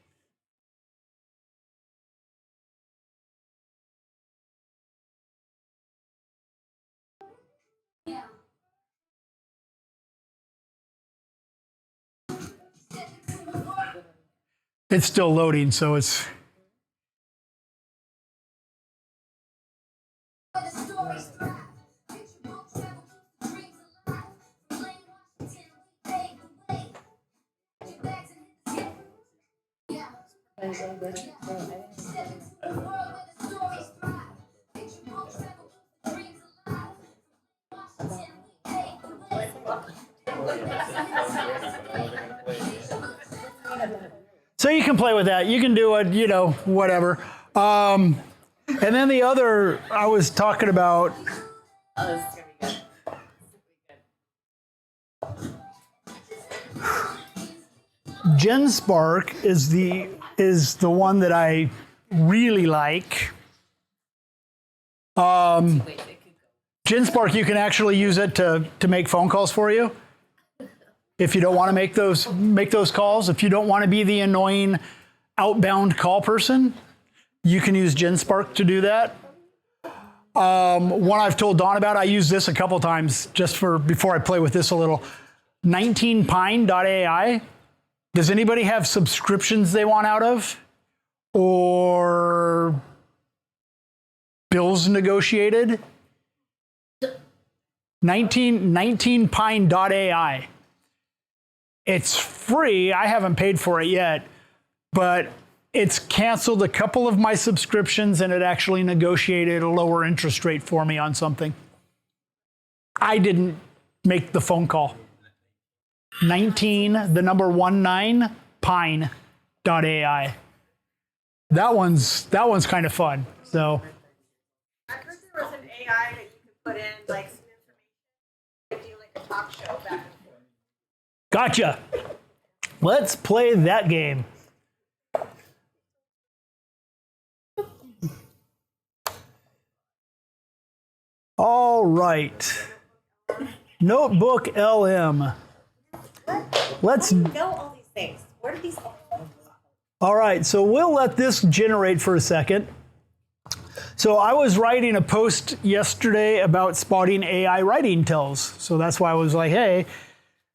S1: It's still loading, so it's. So you can play with that. You can do it, whatever. And then the other I was talking about.
S2: Oh, this is gonna be good.
S1: GenSpark is the one that I really like. GenSpark, you can actually use it to make phone calls for you. If you don't want to make those calls, if you don't want to be the annoying outbound call person, you can use GenSpark to do that. One I've told Dawn about, I use this a couple times just before I play with this a little. 19pine.ai. Does anybody have subscriptions they want out of? Or bills negotiated? 19pine.ai. It's free. I haven't paid for it yet, but it's canceled a couple of my subscriptions, and it actually negotiated a lower interest rate for me on something. I didn't make the phone call. 19 pine.ai. That one's kind of fun. So
S3: I heard there was an AI that you could put in like some information, do like a talk show back and forth.
S1: gotcha. Let's play that game. right. Notebook LM. Let's.
S2: How do you know all these things? Where did these all come from?
S1: All right, so we'll let this generate for a second. So I was writing a post yesterday about spotting AI writing tells. So that's why I was like, hey.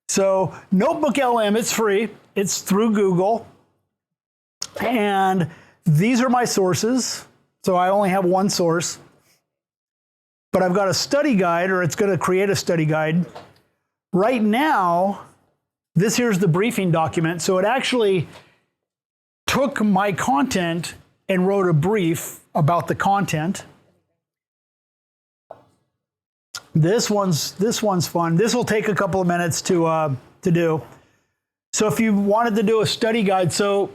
S1: So Notebook LM, it's free. It's through Google. And these are my sources. So I only have one source. But I've got a study guide, or it's going to create a study guide. Right now, this here's the briefing document. So it actually took my content and wrote a brief about the content. This one's fun. This will take a couple of minutes to do. So if you wanted to do a study guide, so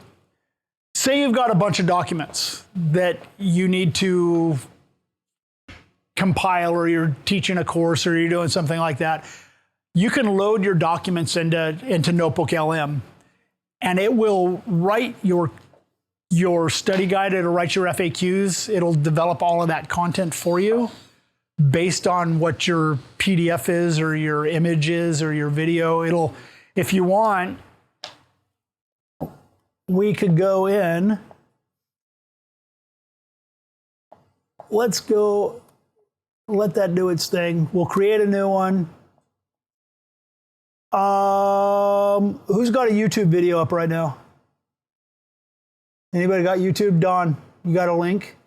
S1: say you've got a bunch of documents that you need to compile, or you're teaching a course, or you're doing something like that, you can load your documents into Notebook LM, and it will write your study guide. It'll write your FAQs. It'll develop all of that content for you based on what your PDF is, or your image is, or your video. It'll, if you want, we could go in. Let's go. Let that do its thing. We'll create a new one. Who's got a YouTube video up right now? Anybody got YouTube? Don, you got a link?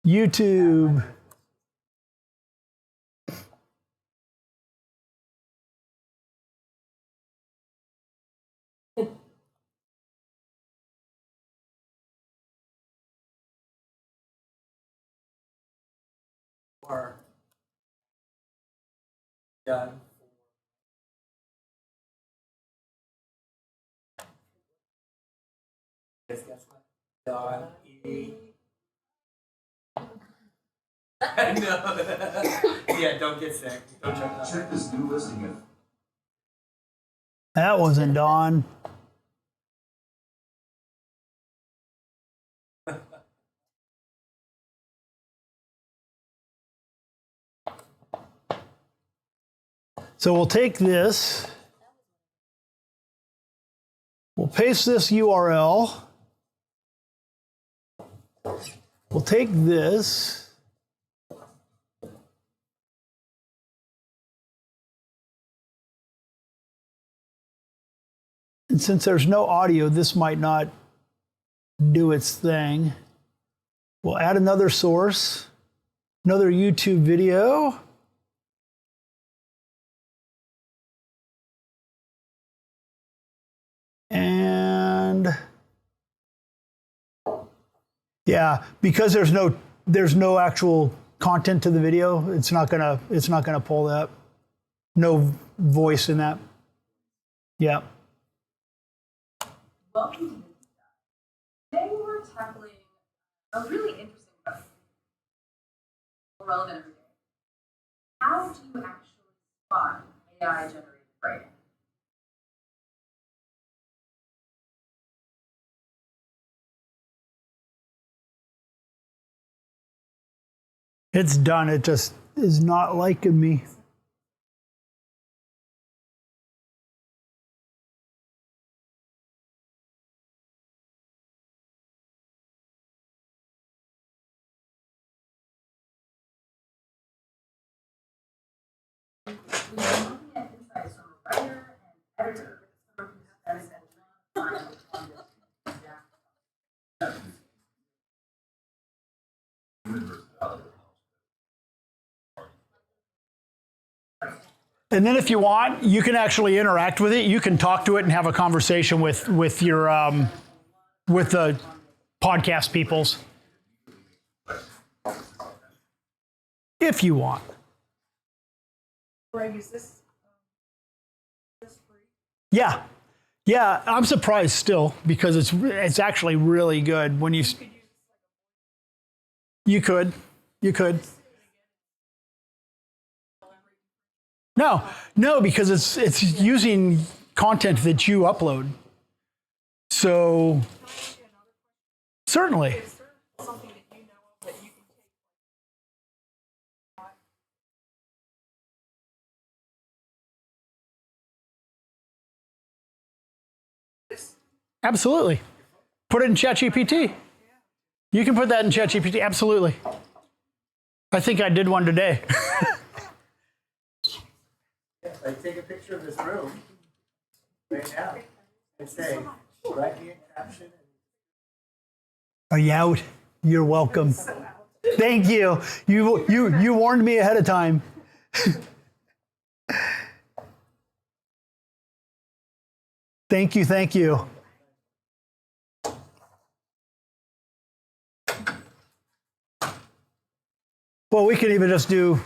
S1: YouTube.
S4: Or done. Guess what? Don E. I know. Yeah, don't get sick. Don't check that.
S6: Check this new listing.
S1: That wasn't Don. So we'll take this, we'll paste this URL, we'll take this, and since there's no audio, this might not do its thing. We'll add another source, another YouTube video. And yeah, because there's no actual content to the video, it's not gonna pull that. No voice in that. Yeah.
S7: Welcome to the Today we're tackling a really interesting question, relevant every day. How do you actually spot AI generated writing?
S1: It's done. It just is not liking me.
S7: We're looking at insights from a writer and editor, someone who has a lot of time on this.
S1: And then if you want, you can actually interact with it. You can talk to it and have a conversation with your with the podcast peoples, if you want.
S3: Greg, is this free?
S1: Yeah, yeah. I'm surprised still, because it's actually really good when you could. No, because it's using content that you upload. So certainly.
S3: Is there something that you know of that you can take
S1: Absolutely. Put it in ChatGPT. You can put that in ChatGPT. Absolutely. I think I did one today.
S4: Like, take a picture of this room right now and say, write me a caption.
S1: Are you out? You're welcome. Thank you. You warned me ahead of time. Thank you. Thank you. Well, we can even just do,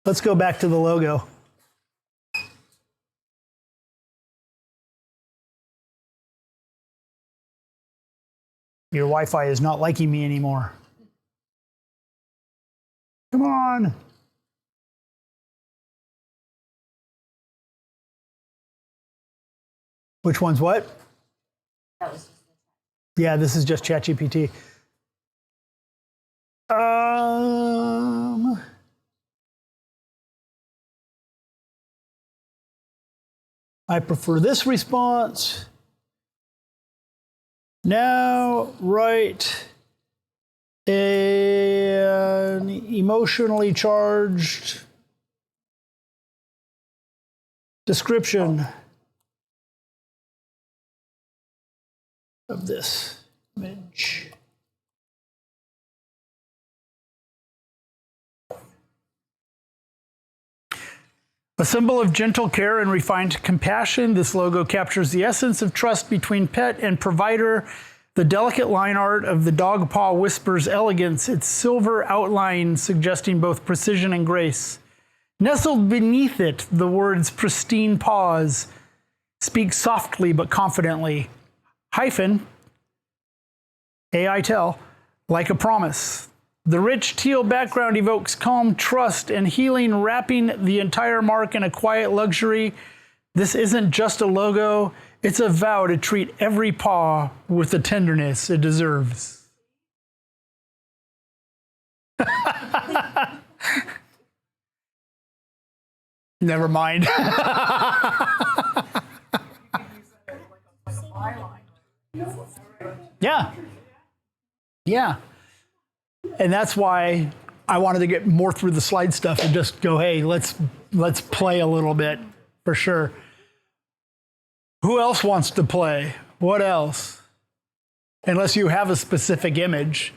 S1: let's go back to the logo. Your Wi-Fi is not liking me anymore. Come on. Which one's what?
S2: That was just
S1: Yeah, this is just ChatGPT. I prefer this response. Now write an emotionally charged description of this image. A symbol of gentle care and refined compassion, this logo captures the essence of trust between pet and provider. The delicate line art of the dog paw whispers elegance, its silver outline suggesting both precision and grace. Nestled beneath it, the words pristine paws speak softly but confidently. Hyphen, AI tell, like a promise. The rich teal background evokes calm trust and healing, wrapping the entire mark in a quiet luxury. This isn't just a logo, it's a vow to treat every paw with the tenderness it deserves. Never mind. Yeah. Yeah. And that's why I wanted to get more through the slide stuff and just go, hey, let's play a little bit for sure. Who else wants to play? What else? Unless you have a specific image.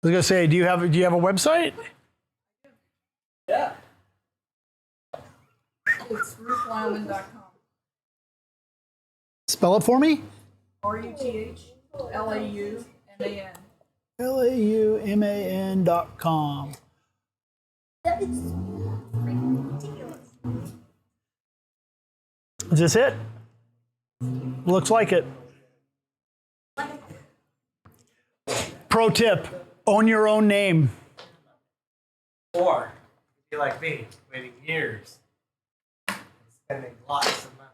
S1: I was gonna say, do you have a website?
S4: Yeah.
S3: It's ruthlyman.com.
S1: Spell it for me.
S3: RUTHLAUMAN.
S1: LAUMAN.com.
S2: that is freaking ridiculous.
S1: Is this it? Looks like it. Pro tip, own your own name.
S4: Or, if you're like me, waiting years, and spending lots of money.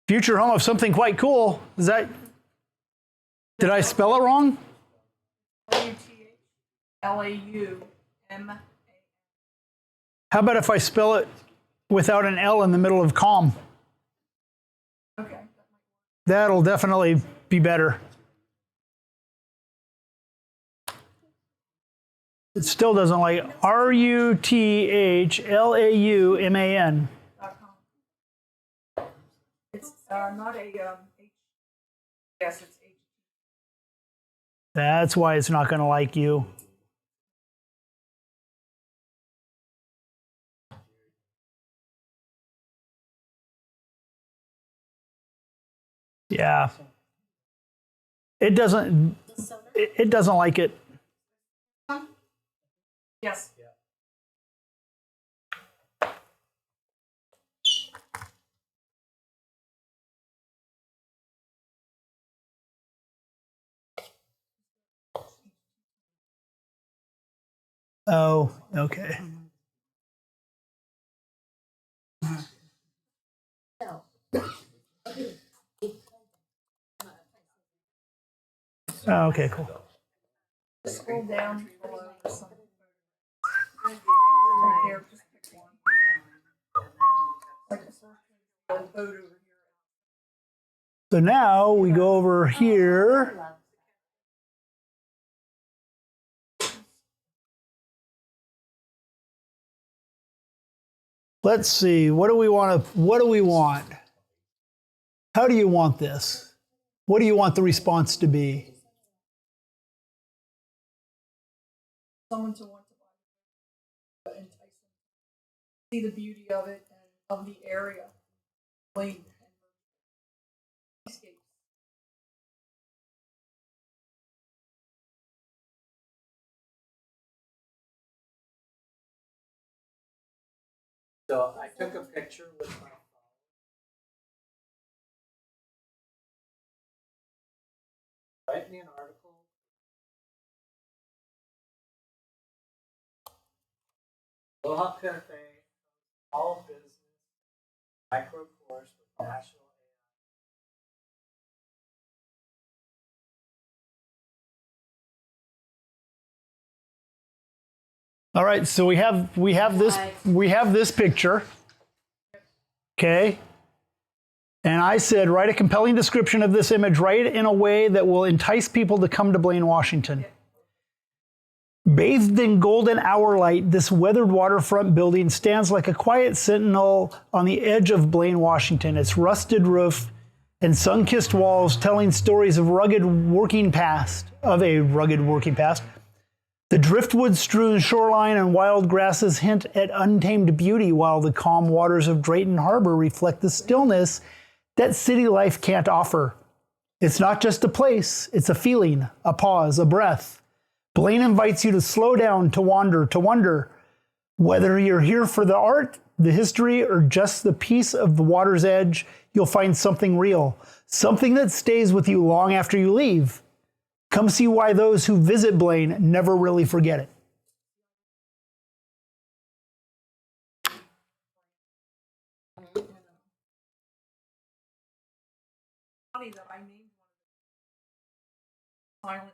S1: Future home of something quite cool. Is that, did I spell it wrong?
S3: RUTHLAUMAN.
S1: How about if I spell it without an L in the middle of calm?
S3: Okay.
S1: That'll definitely be better. It still doesn't like RUTHLAUMAN.
S3: It's not a H. Yes, it's H.
S1: That's why it's not going to like you. Yeah. It doesn't like it.
S3: Yes.
S1: Oh, okay. Oh, okay, cool.
S3: Scroll down below something. Right there, just pick one. Like a boat over here.
S1: So now we go over here. Let's see. What do we want? How do you want this? What do you want the response to be?
S3: Someone to want to buy it, entice them, see the beauty of it and of the area. Lane and escape.
S4: So I took a picture with my phone. Write me an article. Aloha Cafe, all business, micro course with national
S1: All right, so we have this picture. Okay. And I said, write a compelling description of this image, write it in a way that will entice people to come to Blaine, Washington. Bathed in golden hour light, this weathered waterfront building stands like a quiet sentinel on the edge of Blaine, Washington. Its rusted roof and sun-kissed walls telling stories of a rugged working past. The driftwood-strewn shoreline and wild grasses hint at untamed beauty, while the calm waters of Drayton Harbor reflect the stillness that city life can't offer. It's not just a place, it's a feeling, a pause, a breath. Blaine invites you to slow down, to wander, to wonder. Whether you're here for the art, the history, or just the peace of the water's edge, you'll find something real, something that stays with you long after you leave. Come see why those who visit Blaine never really forget it.
S3: Funny that I named one of the silent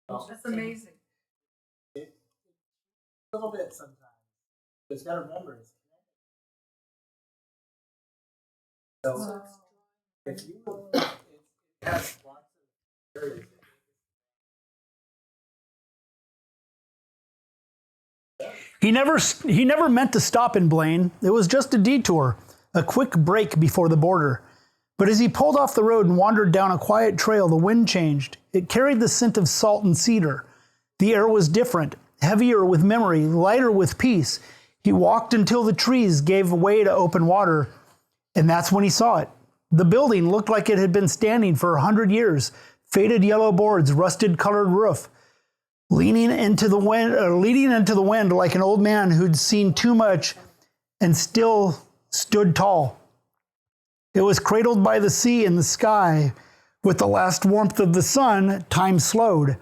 S3: sentinels. That's amazing.
S4: a little bit sometimes. But you got to remember it's connected. So if you it has lots of areas.
S1: He never meant to stop in Blaine. It was just a detour, a quick break before the border. But as he pulled off the road and wandered down a quiet trail, the wind changed. It carried the scent of salt and cedar. The air was different, heavier with memory, lighter with peace. He walked until the trees gave way to open water, and that's when he saw it. The building looked like it had been standing for 100 years. Faded yellow boards, rusted colored roof. Leaning into the wind like an old man who'd seen too much and still stood tall. It was cradled by the sea and the sky. With the last warmth of the sun, time slowed.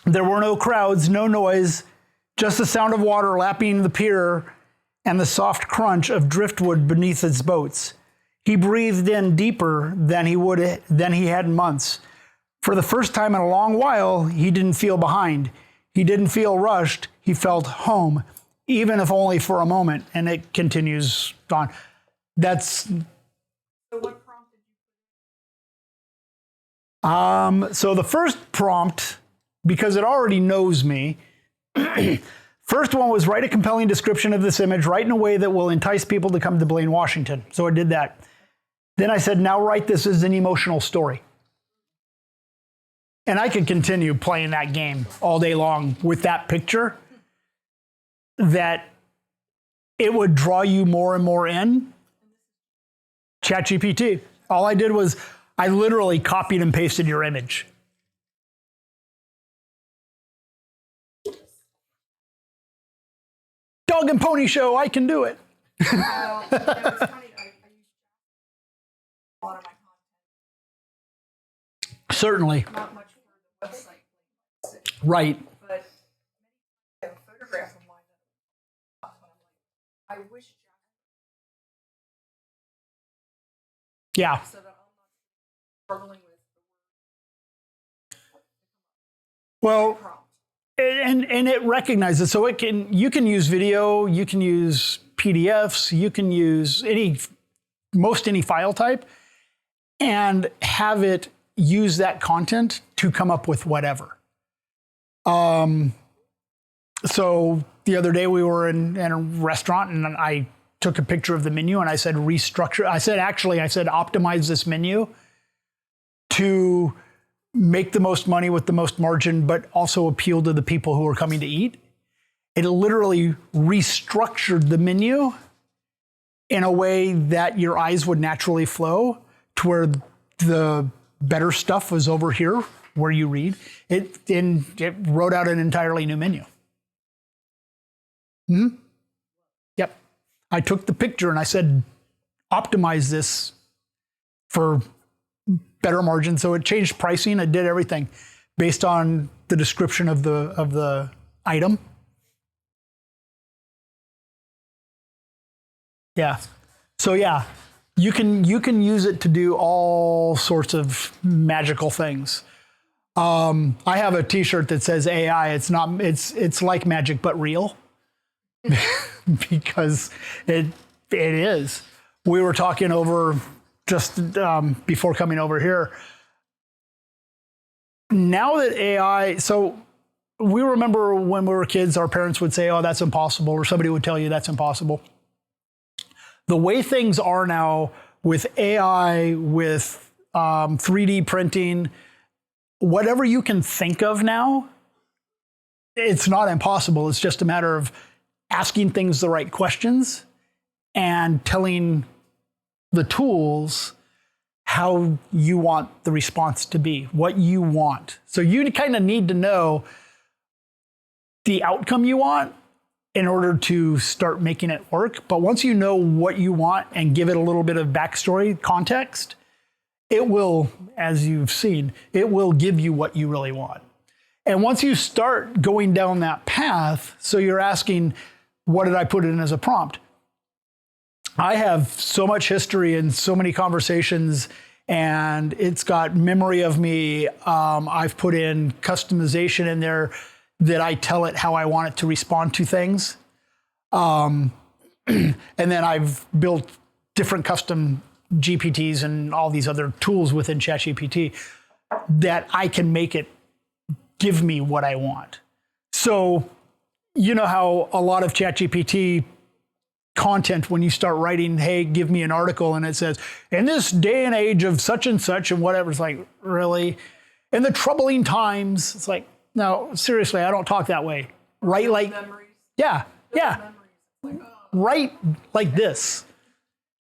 S1: There were no crowds, no noise, just the sound of water lapping the pier and the soft crunch of driftwood beneath its boats. He breathed in deeper than he had in months. For the first time in a long while, he didn't feel behind. He didn't feel rushed. He felt home, even if only for a moment. And it continues on. That's.
S3: So what prompted you?
S1: So the first prompt, because it already knows me, first one was write a compelling description of this image, write in a way that will entice people to come to Blaine, Washington. So I did that. Then I said, now write this as an emotional story. And I could continue playing that game all day long with that picture, that it would draw you more and more in. ChatGPT. All I did was I literally copied and pasted your image. Dog and pony show, I can do it.
S3: Well, it's funny. I use a lot of my content.
S1: Certainly.
S3: Not much for the website.
S1: Right.
S3: But I have a photograph of mine that I'm like, I wish Jack
S1: Yeah.
S3: so that I'm not struggling with the
S1: Well,
S3: prompt.
S1: and it recognizes, so you can use video, you can use PDFs, you can use any file type, and have it use that content to come up with whatever. So the other day we were in a restaurant, and I took a picture of the menu and I said restructure. I said optimize this menu to make the most money with the most margin, but also appeal to the people who are coming to eat. It literally restructured the menu in a way that your eyes would naturally flow to where the better stuff was over here where you read. It wrote out an entirely new menu. Yep. I took the picture and I said, optimize this for better margin. So it changed pricing. It did everything based on the description of the item. Yeah. So yeah, you can use it to do all sorts of magical things. I have a T-shirt that says AI. It's like magic but real, because it is. We were talking over just before coming over here. Now that AI, so we remember when we were kids, our parents would say, "Oh, that's impossible," or somebody would tell you that's impossible. The way things are now with AI, with 3D printing, whatever you can think of now, it's not impossible. It's just a matter of asking things the right questions and telling the tools how you want the response to be, what you want. So you kind of need to know the outcome you want in order to start making it work. But once you know what you want and give it a little bit of backstory, context, it will, as you've seen, it will give you what you really want. And once you start going down that path, so you're asking, what did I put in as a prompt? I have so much history and so many conversations, and it's got memory of me. I've put in customization in there that I tell it how I want it to respond to things. And then I've built different custom GPTs and all these other tools within ChatGPT that I can make it give me what I want. So you know how a lot of ChatGPT content, when you start writing, hey, give me an article, and it says, in this day and age of such and such and whatever, it's like, really? In the troubling times, it's like, no, seriously, I don't talk that way. Write like, yeah. Write like this.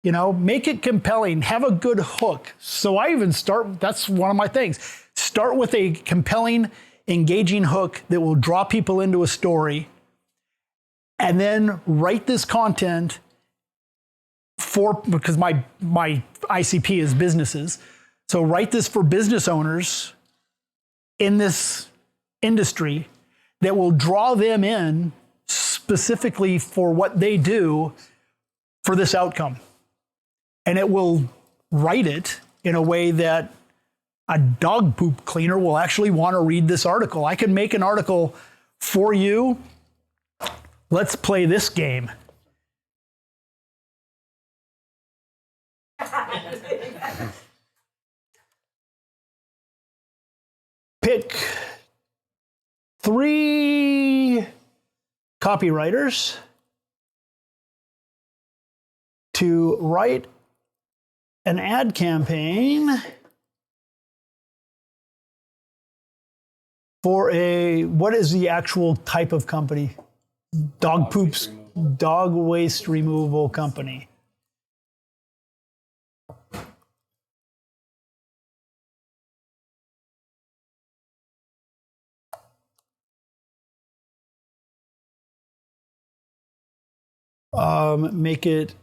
S1: You know, make it compelling, have a good hook. So I even start, that's one of my things. Start with a compelling, engaging hook that will draw people into a story, and then write this content because my ICP is businesses. So write this for business owners in this industry that will draw them in specifically for what they do for this outcome. And it will write it in a way that a dog poop cleaner will actually want to read this article. I can make an article for you. Let's play this game. Pick 3 copywriters to write an ad campaign for what is the actual type of company? Dog waste removal company. Make it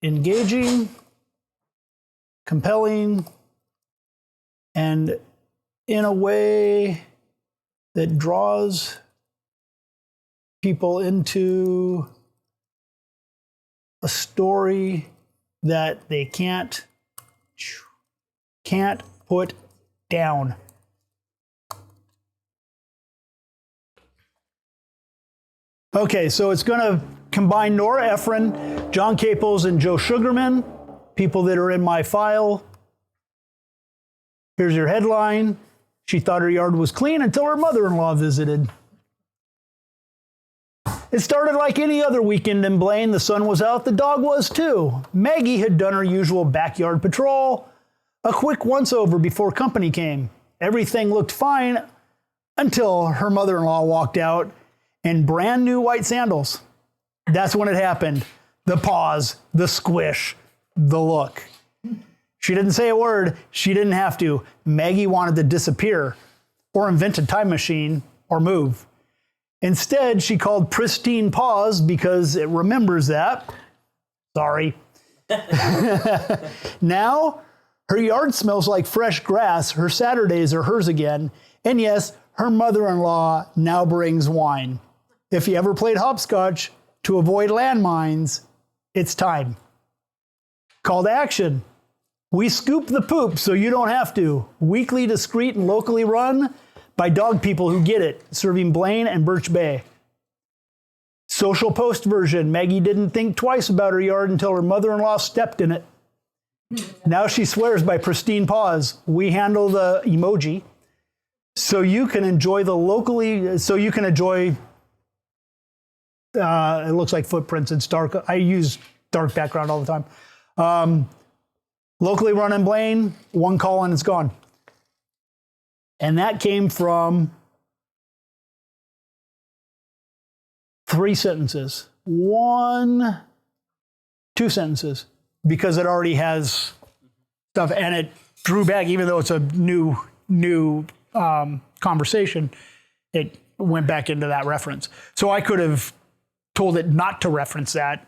S1: engaging, compelling, and in a way that draws people into a story that they can't put down. Okay, so it's going to combine Nora Ephron, John Caples, and Joe Sugarman, people that are in my file. Here's your headline. She thought her yard was clean until her mother-in-law visited. It started like any other weekend in Blaine. The sun was out, the dog was too. Maggie had done her usual backyard patrol, a quick once-over before company came. Everything looked fine until her mother-in-law walked out in brand new white sandals. That's when it happened. The pause, the squish, the look. She didn't say a word. She didn't have to. Maggie wanted to disappear or invent a time machine or move. Instead, she called pristine pause because it remembers that. Sorry. Now, her yard smells like fresh grass. Her Saturdays are hers again. And yes, her mother-in-law now brings wine. If you ever played hopscotch to avoid landmines, it's time. Call to action. We scoop the poop so you don't have to. Weekly, discreet, and locally run by dog people who get it, serving Blaine and Birch Bay. Social post version. Maggie didn't think twice about her yard until her mother-in-law stepped in it. Now she swears by pristine paws. We handle the emoji so you can enjoy the locally, so you can enjoy, it looks like footprints. It's dark. I use dark background all the time. Locally run in Blaine, one call and it's gone. And that came from 3 sentences. 2 sentences, because it already has stuff, and it drew back, even though it's a new conversation, it went back into that reference. So I could have told it not to reference that.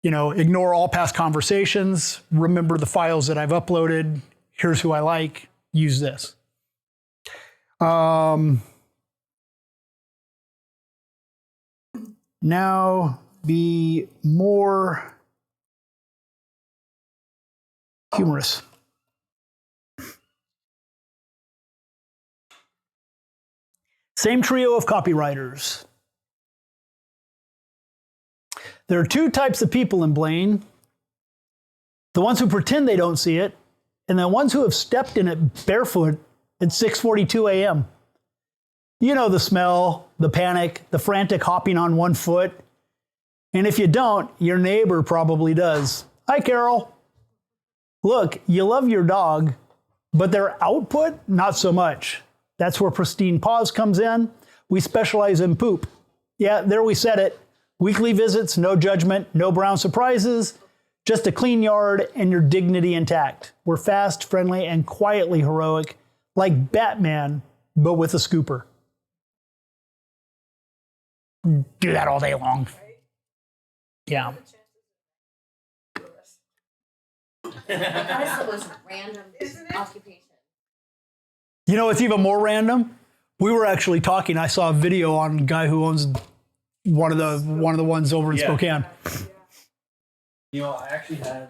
S1: You know, ignore all past conversations, remember the files that I've uploaded, here's who I like, use this. Now be more humorous. Same trio of copywriters. There are 2 types of people in Blaine. The ones who pretend they don't see it, and the ones who have stepped in it barefoot at 6:42 a.m. You know the smell, the panic, the frantic hopping on one foot. And if you don't, your neighbor probably does. Hi, Carol. Look, you love your dog, but their output, not so much. That's where Pristine Paws comes in. We specialize in poop. Yeah, there we said it. Weekly visits, no judgment, no brown surprises, just a clean yard and your dignity intact. We're fast, friendly, and quietly heroic, like Batman, but with a scooper. Do that all day long. Yeah.
S2: That's the most random occupation.
S1: You know, it's even more random. We were actually talking. I saw a video on a guy who owns one of the ones over in Spokane.
S5: You know, I actually had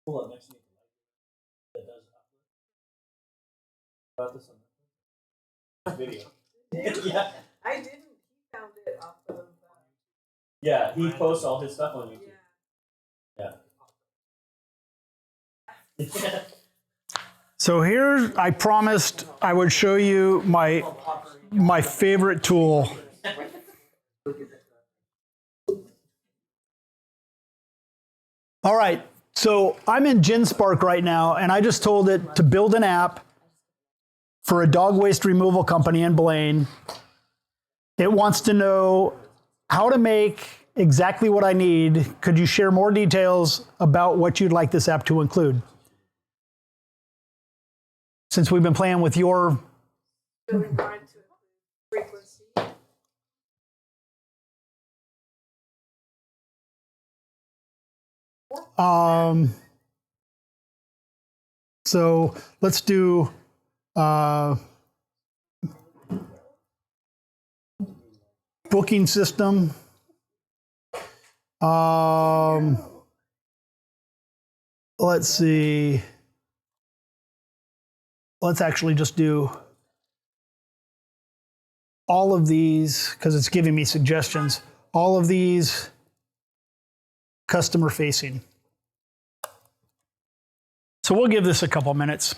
S5: pull up next to me that does about this on video. Yeah.
S3: I didn't. He found it off of.
S5: Yeah, he posts all his stuff on YouTube. Yeah.
S1: So here, I promised I would show you my favorite tool. All right, so I'm in GenSpark right now, and I just told it to build an app for a dog waste removal company in Blaine. It wants to know how to make exactly what I need. Could you share more details about what you'd like this app to include? Since we've been playing with your
S3: Building right to frequency.
S1: So let's do booking system. Let's see. Let's actually just do all of these, because it's giving me suggestions, all of these customer facing. So we'll give this a couple minutes.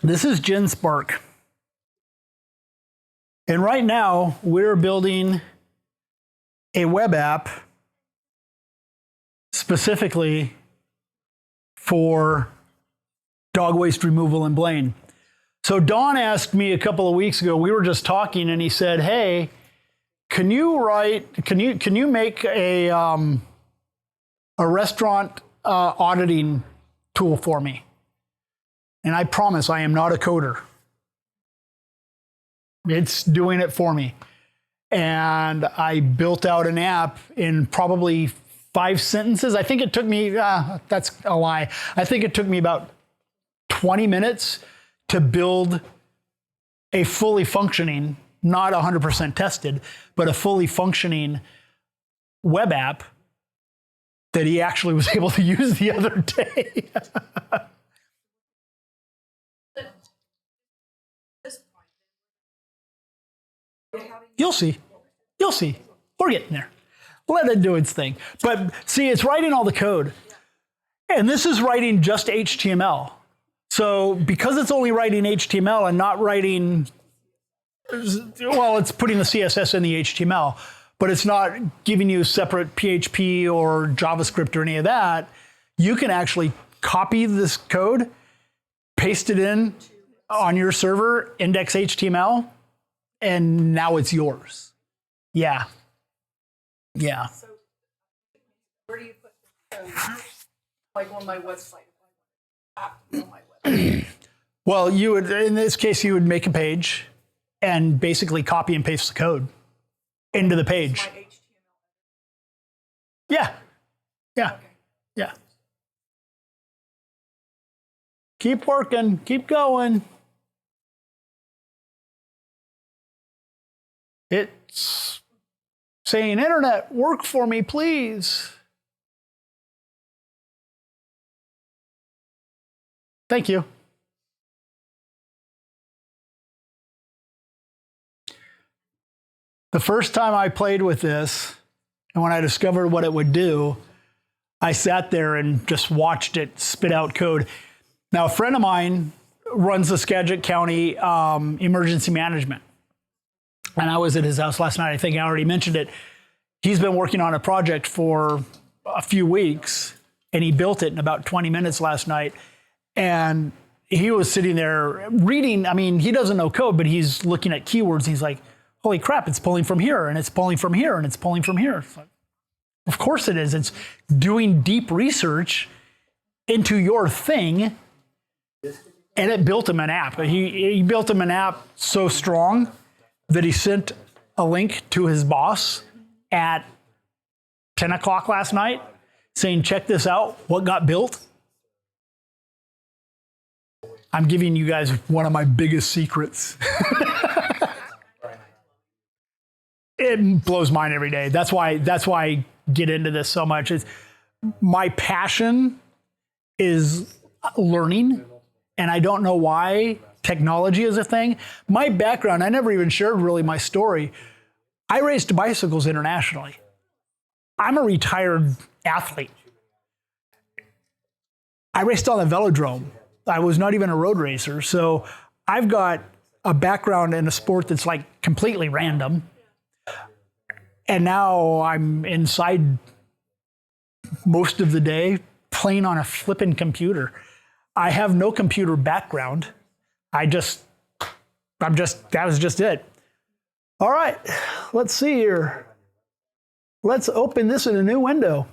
S1: This is GenSpark. And right now, we're building a web app specifically for dog waste removal in Blaine. So Don asked me a couple of weeks ago, we were just talking, and he said, hey, can you make a restaurant auditing tool for me? And I promise I am not a coder. It's doing it for me. And I built out an app in probably 5 sentences. I think it took me, that's a lie. I think it took me about 20 minutes to build a fully functioning, not 100% tested, but a fully functioning web app that he actually was able to use the other day. You'll see. You'll see. We're getting there. Let it do its thing. But see, it's writing all the code. And this is writing just HTML. So because it's only writing HTML and not writing, well, it's putting the CSS in the HTML, but it's not giving you separate PHP or JavaScript or any of that, you can actually copy this code, paste it in on your server, index HTML, and now it's yours. Yeah. Yeah.
S3: So where do you put the code? Like on my website. On my website.
S1: Well, you would, in this case, you would make a page and basically copy and paste the code into the page.
S3: My HTML.
S1: Yeah. Yeah.
S3: Okay.
S1: Yeah. Keep working. Keep going. It's saying, internet, work for me, please. Thank you. The first time I played with this, and when I discovered what it would do, I sat there and just watched it spit out code. Now, a friend of mine runs the Skagit County Emergency Management. And I was at his house last night. I think I already mentioned it. He's been working on a project for a few weeks, and he built it in about 20 minutes last night. And he was sitting there reading. I mean, he doesn't know code, but he's looking at keywords. He's like, holy crap, it's pulling from here, and it's pulling from here, and it's pulling from here. It's like, of course it is. It's doing deep research into your thing, and it built him an app. He built him an app so strong that he sent a link to his boss at 10 o'clock last night saying, check this out, what got built. I'm giving you guys one of my biggest secrets. It blows mine every day. That's why I get into this so much. My passion is learning, and I don't know why technology is a thing. My background, I never even shared really my story. I raced bicycles internationally. I'm a retired athlete. I raced on the velodrome. I was not even a road racer. So I've got a background in a sport that's like completely random. And now I'm inside most of the day playing on a flipping computer. I have no computer background. that was just it. All right, let's see here. Let's open this in a new window.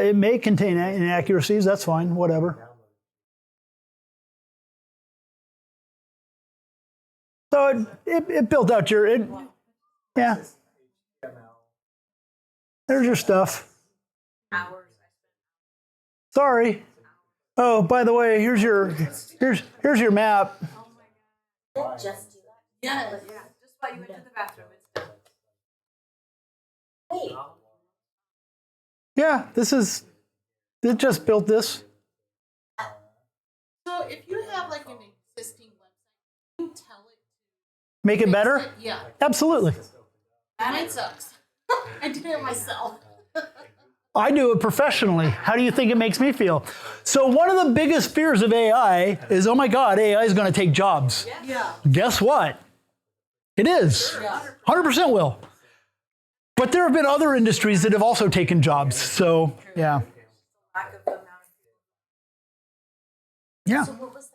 S1: It may contain inaccuracies, that's fine, whatever. So it built out yeah. There's your stuff. Sorry. Oh, by the way, here's your map.
S2: Just do that.
S3: Yeah, just while you went to the bathroom, it's done.
S2: Wait.
S1: Yeah, this is It just built this.
S6: So if you have like an existing website, you tell it.
S1: Make it better?
S6: Yeah,
S1: Absolutely.
S6: mine sucks. I did it myself.
S1: I do it professionally. How do you think it makes me feel? So one of the biggest fears of AI is, oh my God, AI is going to take jobs.
S6: Yeah.
S1: Guess what? It is. 100% will. But there have been other industries that have also taken jobs. So, yeah.
S3: Lack of the amount of
S1: Yeah.
S2: So what was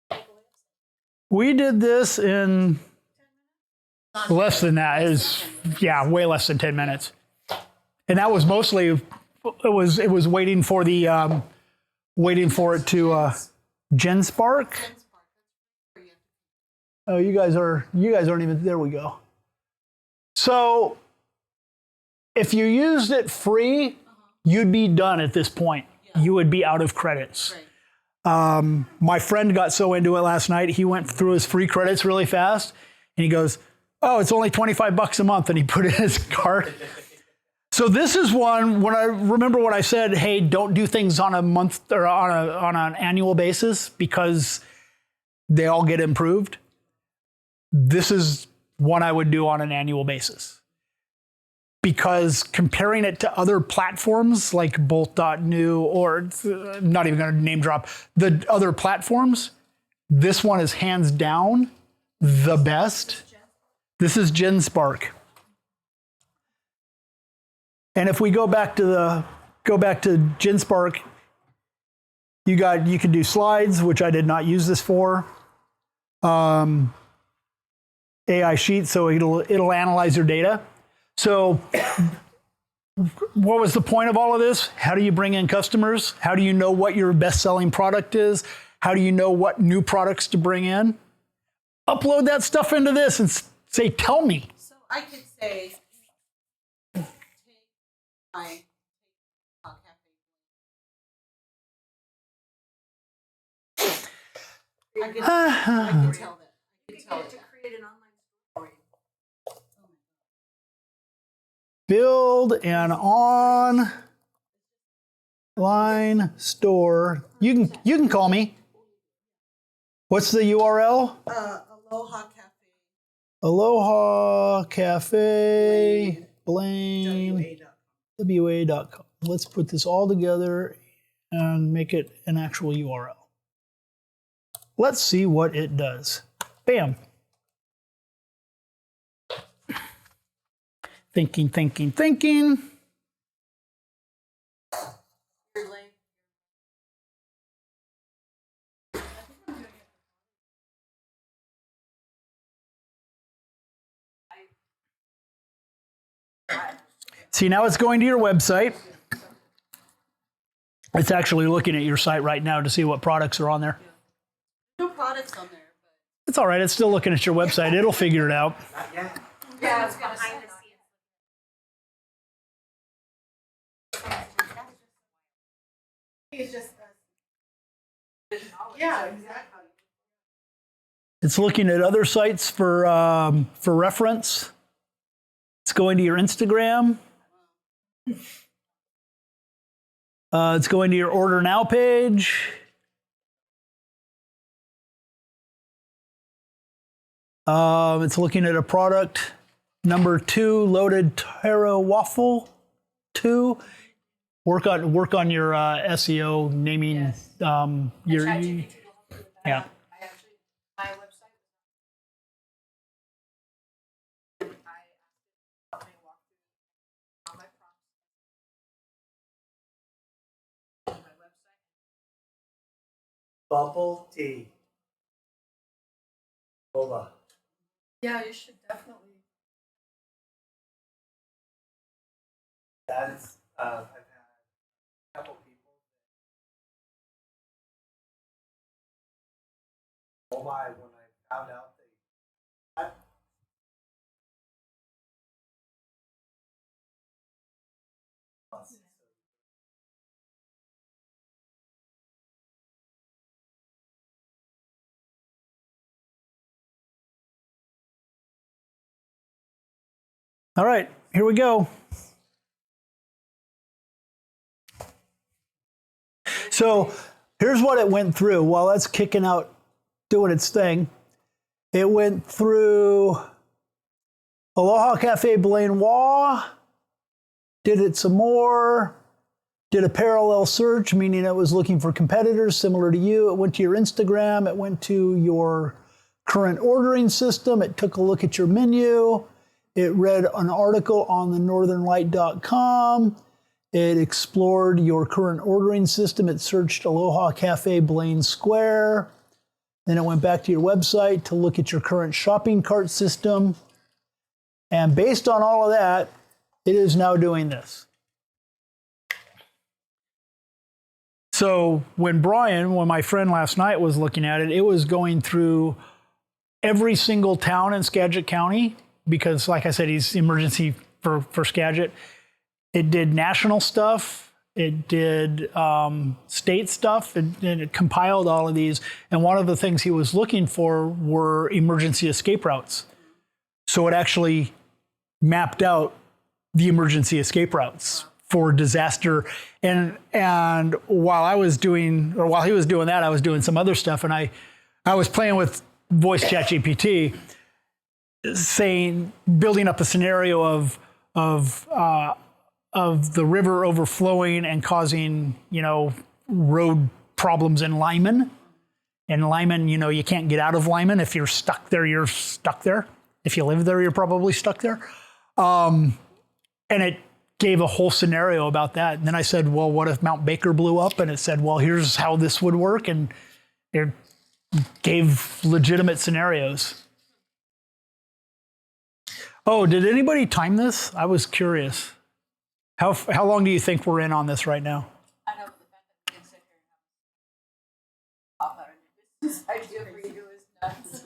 S2: that?
S1: We did this in less than that. It was, yeah, way less than 10 minutes. And that was mostly, it was waiting for the, waiting for it to, GenSpark. Oh, you guys aren't even, there we go. So if you used it free, you'd be done at this point. You would be out of credits. My friend got so into it last night, he went through his free credits really fast and he goes, oh, it's only $25 a month. And he put it in his cart. So this is one, when I remember what I said, hey, don't do things on a month or on an annual basis because they all get improved. This is one I would do on an annual basis. Because comparing it to other platforms like Bolt.new or not even going to name drop the other platforms, this one is hands down the best. This is GenSpark. And if we go back to GenSpark, you can do slides, which I did not use this for. AI Sheets, so it'll analyze your data. So what was the point of all of this? How do you bring in customers? How do you know what your best-selling product is? How do you know what new products to bring in? Upload that stuff into this and say, tell me.
S6: So I could say, take my cafe. I could tell that. I could tell it.
S3: to create an online store.
S1: Build an online store. You can call me. What's the URL?
S6: Aloha Cafe.
S1: Aloha Cafe Blaine WA.com. Let's put this all together and make it an actual URL. Let's see what it does. Bam. Thinking. See, now it's going to your website. It's actually looking at your site right now to see what products are on there.
S6: No products on there.
S1: It's all right. It's still looking at your website. It'll figure it out.
S3: Yeah, it's behind the scenes.
S6: It's just yeah, exactly.
S1: It's looking at other sites for reference. It's going to your Instagram. It's going to your Order Now page. It's looking at a product number 2, loaded taro waffle 2. Work on your SEO naming.
S2: Yes.
S1: Your yeah.
S3: I actually, my website, I asked it to help me walk through all my prompts. On my website.
S4: Bubble tea. Boba.
S3: Yeah, you should definitely.
S4: That's I've had a couple people. Oh my! When I found out
S1: All right, here we go. So here's what it went through. While that's kicking out, doing its thing, it went through Aloha Cafe Blainois, did it some more, did a parallel search, meaning it was looking for competitors similar to you. It went to your Instagram, it went to your current ordering system, it took a look at your menu, it read an article on the northernlight.com, it explored your current ordering system, it searched Aloha Cafe Blaine Square, then it went back to your website to look at your current shopping cart system, and based on all of that, it is now doing this. So when my friend last night was looking at it, it was going through every single town in Skagit County, because like I said, he's emergency for Skagit. It did national stuff, it did state stuff, and it compiled all of these. And one of the things he was looking for were emergency escape routes. So it actually mapped out the emergency escape routes for disaster. And while he was doing that, I was doing some other stuff, and I was playing with voice chat GPT, building up a scenario of the river overflowing and causing, road problems in Lyman. In Lyman, you can't get out of Lyman. If you're stuck there, you're stuck there. If you live there, you're probably stuck there. And it gave a whole scenario about that. And then I said, well, what if Mount Baker blew up? And it said, well, here's how this would work. And it gave legitimate scenarios. Oh, did anybody time this? I was curious. How long do you think we're in on this right now?
S6: I know the fact that we can sit here and have a pop out of this idea for you is nuts.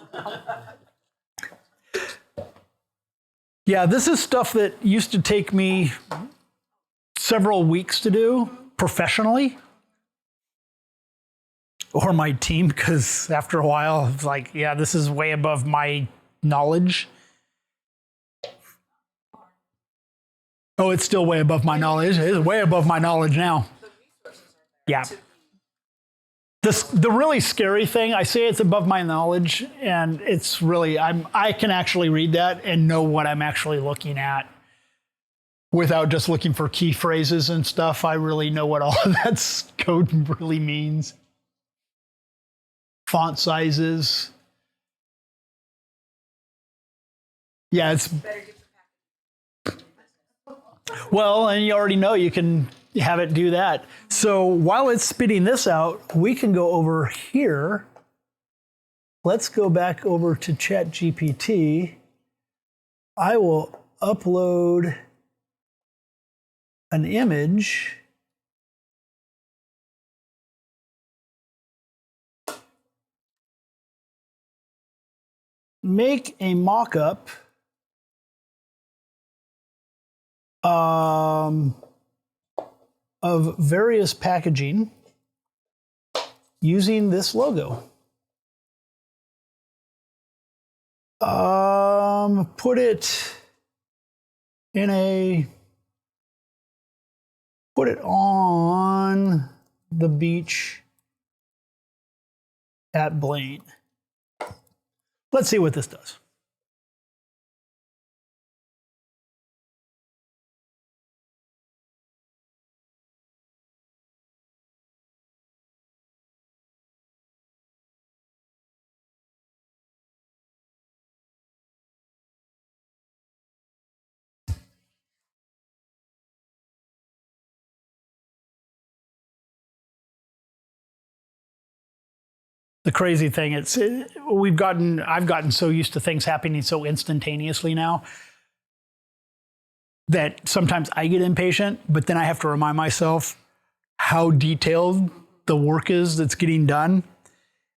S1: Yeah, this is stuff that used to take me several weeks to do professionally, or my team, because after a while, it's like, yeah, this is way above my knowledge. Oh, it's still way above my knowledge. It is way above my knowledge now. Yeah. The really scary thing, I say it's above my knowledge, and it's really, I can actually read that and know what I'm actually looking at without just looking for key phrases and stuff. I really know what all of that code really means. Font sizes. Yeah, it's... Well, and you already know you can have it do that. So while it's spitting this out, we can go over here. Let's go back over to ChatGPT. I will upload an image. Make a mock-up of various packaging using this logo. Put it on the beach at Blaine. Let's see what this does. The crazy thing, I've gotten so used to things happening so instantaneously now that sometimes I get impatient, but then I have to remind myself how detailed the work is that's getting done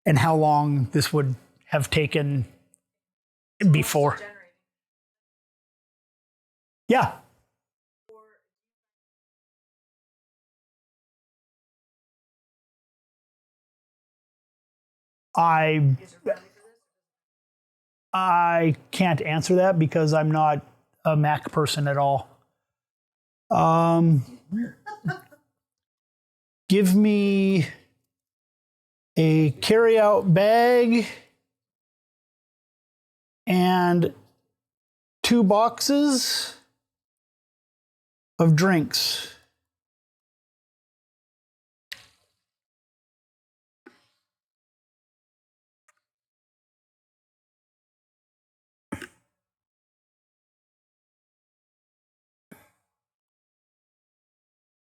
S1: and how long this would have taken before. Yeah. I can't answer that because I'm not a Mac person at all. give me a carry-out bag and 2 boxes of drinks.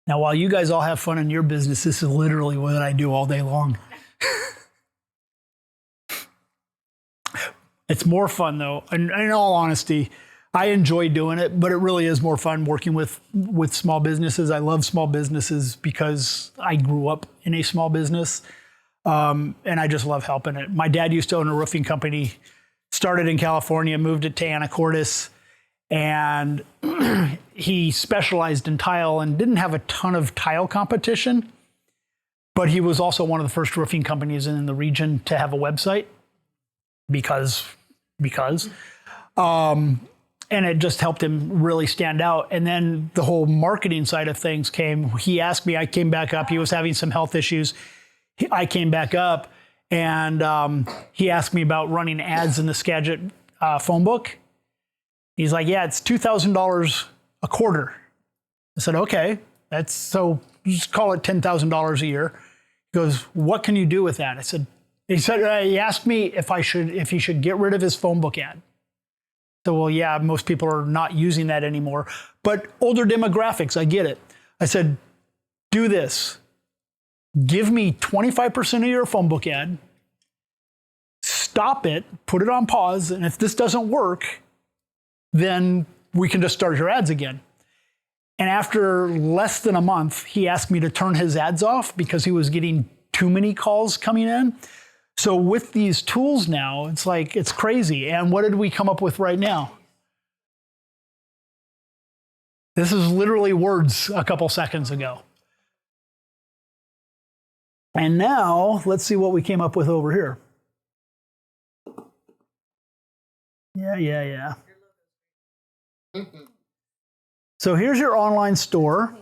S1: Now, while you guys all have fun in your business, this is literally what I do all day long. It's more fun, though. And in all honesty, I enjoy doing it, but it really is more fun working with small businesses. I love small businesses because I grew up in a small business, and I just love helping it. My dad used to own a roofing company, started in California, moved it to Anacortes, and he specialized in tile and didn't have a ton of tile competition, but he was also one of the first roofing companies in the region to have a website because. And it just helped him really stand out. And then the whole marketing side of things came. He asked me, I came back up. He was having some health issues. I came back up, and he asked me about running ads in the Skagit phone book. He's like, yeah, it's $2,000 a quarter. I said, okay, that's so just call it $10,000 a year. He goes, what can you do with that? He asked me if he should get rid of his phone book ad. So, well, yeah, most people are not using that anymore, but older demographics, I get it. I said, do this. Give me 25% of your phone book ad, stop it, put it on pause, and if this doesn't work, then we can just start your ads again. And after less than a month, he asked me to turn his ads off because he was getting too many calls coming in. So with these tools now, it's like, it's crazy. And what did we come up with right now? This is literally words a couple seconds ago. And now let's see what we came up with over here. Yeah. So here's your online store.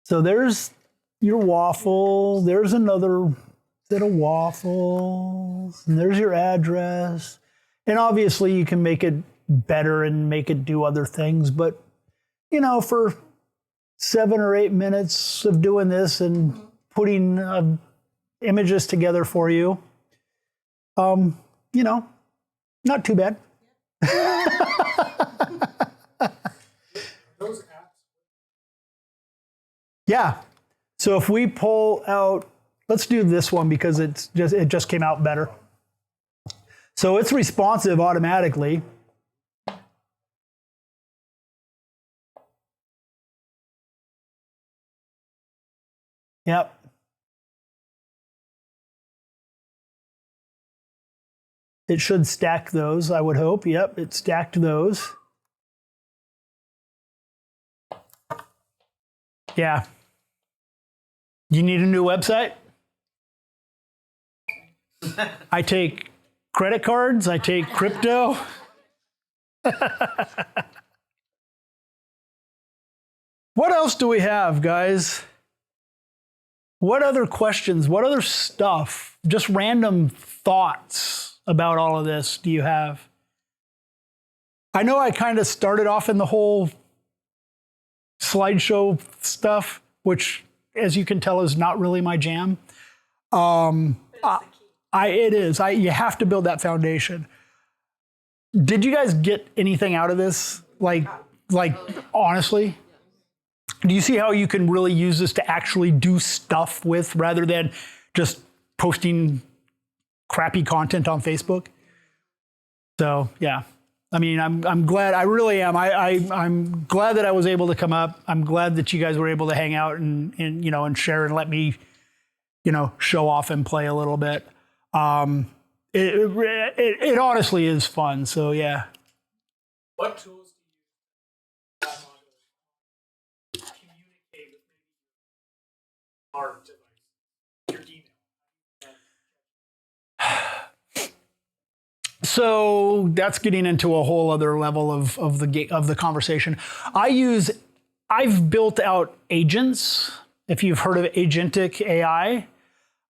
S1: So there's your waffle. There's another set of waffles. And there's your address. And obviously you can make it better and make it do other things. But, you know, for 7 or 8 minutes of doing this and putting images together for you, you know, not too bad.
S5: Those apps.
S1: Yeah. So if we pull out, let's do this one because it just came out better. So it's responsive automatically. Yep. It should stack those, I would hope. Yep, it stacked those. Yeah. You need a new website? I take credit cards, I take crypto. What else do we have, guys? What other questions? What other stuff? Just random thoughts about all of this do you have? I know I kind of started off in the whole slideshow stuff, which, as you can tell, is not really my jam. It is. You have to build that foundation. Did you guys get anything out of this? Like honestly? Do you see how you can really use this to actually do stuff with rather than just posting crappy content on Facebook? So yeah, I mean, I'm glad. I really am. I'm glad that I was able to come up. I'm glad that you guys were able to hang out and you know, and share and let me, you know, show off and play a little bit. It honestly is fun. So yeah.
S5: What tools do you use to communicate with our device, your email?
S1: So that's getting into a whole other level of the conversation. I use I've built out agents. If you've heard of agentic AI,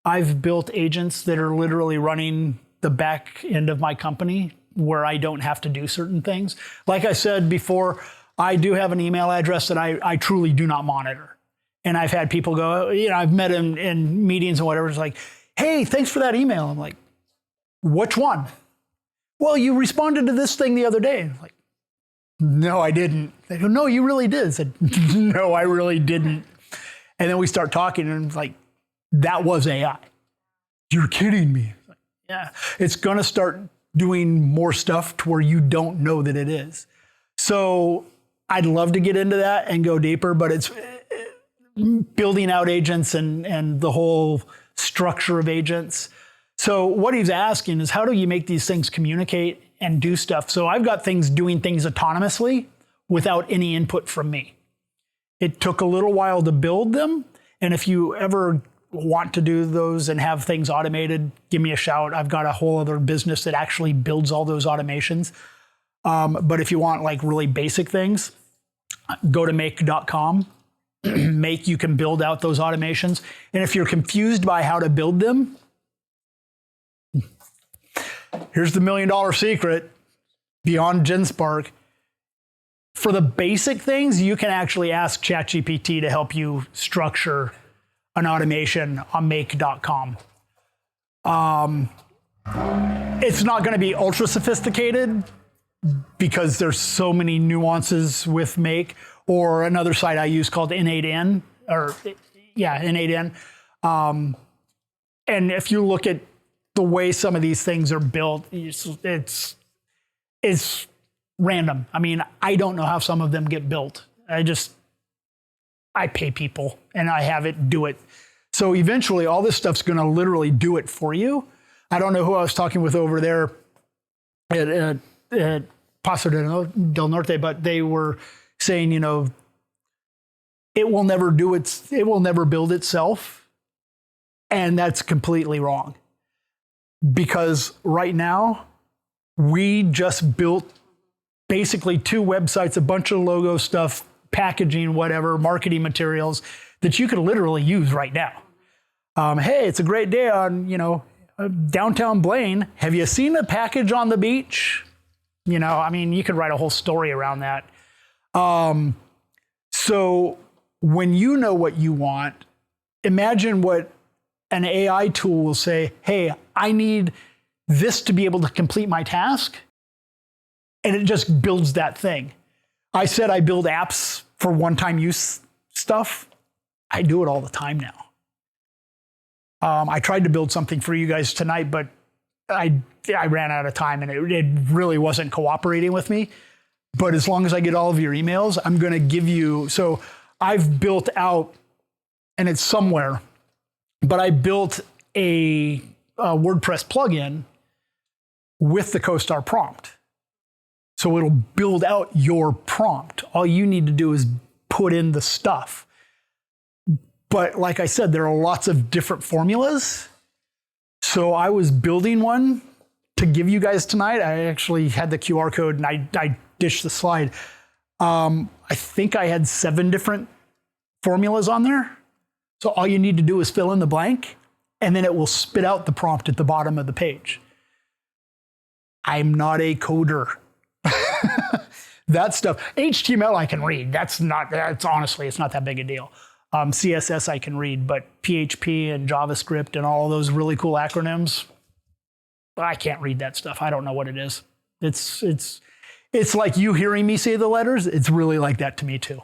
S1: I've built agents that are literally running the back end of my company where I don't have to do certain things. Like I said before, I do have an email address that I truly do not monitor. And I've had people go, I've met in meetings and whatever. It's like, hey, thanks for that email. I'm like, which one? Well, you responded to this thing the other day. I'm like, no, I didn't. They go, no, you really did. I said, no, I really didn't. And then we start talking and it's like, that was AI. You're kidding me. Like, yeah, it's going to start doing more stuff to where you don't know that it is. So I'd love to get into that and go deeper, but it's building out agents and the whole structure of agents. So what he's asking is, how do you make these things communicate and do stuff? So I've got things doing things autonomously without any input from me. It took a little while to build them. And if you ever want to do those and have things automated, give me a shout. I've got a whole other business that actually builds all those automations. But if you want like really basic things, go to make.com. Make, you can build out those automations. And if you're confused by how to build them, here's the $1 million secret beyond GenSpark. For the basic things, you can actually ask ChatGPT to help you structure an automation on make.com. It's not going to be ultra sophisticated because there's so many nuances with make, or another site I use called N8N, N8N. And if you look at the way some of these things are built, it's random. I mean, I don't know how some of them get built. I pay people and I have it do it. So eventually all this stuff's going to literally do it for you. I don't know who I was talking with over there at Paso del Norte, but they were saying, it will never build itself. And that's completely wrong. Because right now, we just built basically 2 websites, a bunch of logo stuff, packaging, whatever, marketing materials that you could literally use right now. Hey, it's a great day on, downtown Blaine. Have you seen a package on the beach? You could write a whole story around that. So when you know what you want, imagine what an AI tool will say, hey, I need this to be able to complete my task. And it just builds that thing. I said I build apps for one-time use stuff. I do it all the time now. I tried to build something for you guys tonight, but I ran out of time and it really wasn't cooperating with me. But as long as I get all of your emails, I'm going to give you. So I've built out, and it's somewhere, but I built a WordPress plugin with the CoStar prompt. So it'll build out your prompt. All you need to do is put in the stuff. But like I said, there are lots of different formulas. So I was building one to give you guys tonight. I actually had the QR code and I dished the slide. I think I had 7 different formulas on there. So all you need to do is fill in the blank, and then it will spit out the prompt at the bottom of the page. I'm not a coder. That stuff, HTML I can read. Honestly, it's not that big a deal. CSS I can read, but PHP and JavaScript and all of those really cool acronyms, I can't read that stuff. I don't know what it is. It's like you hearing me say the letters. It's really like that to me too.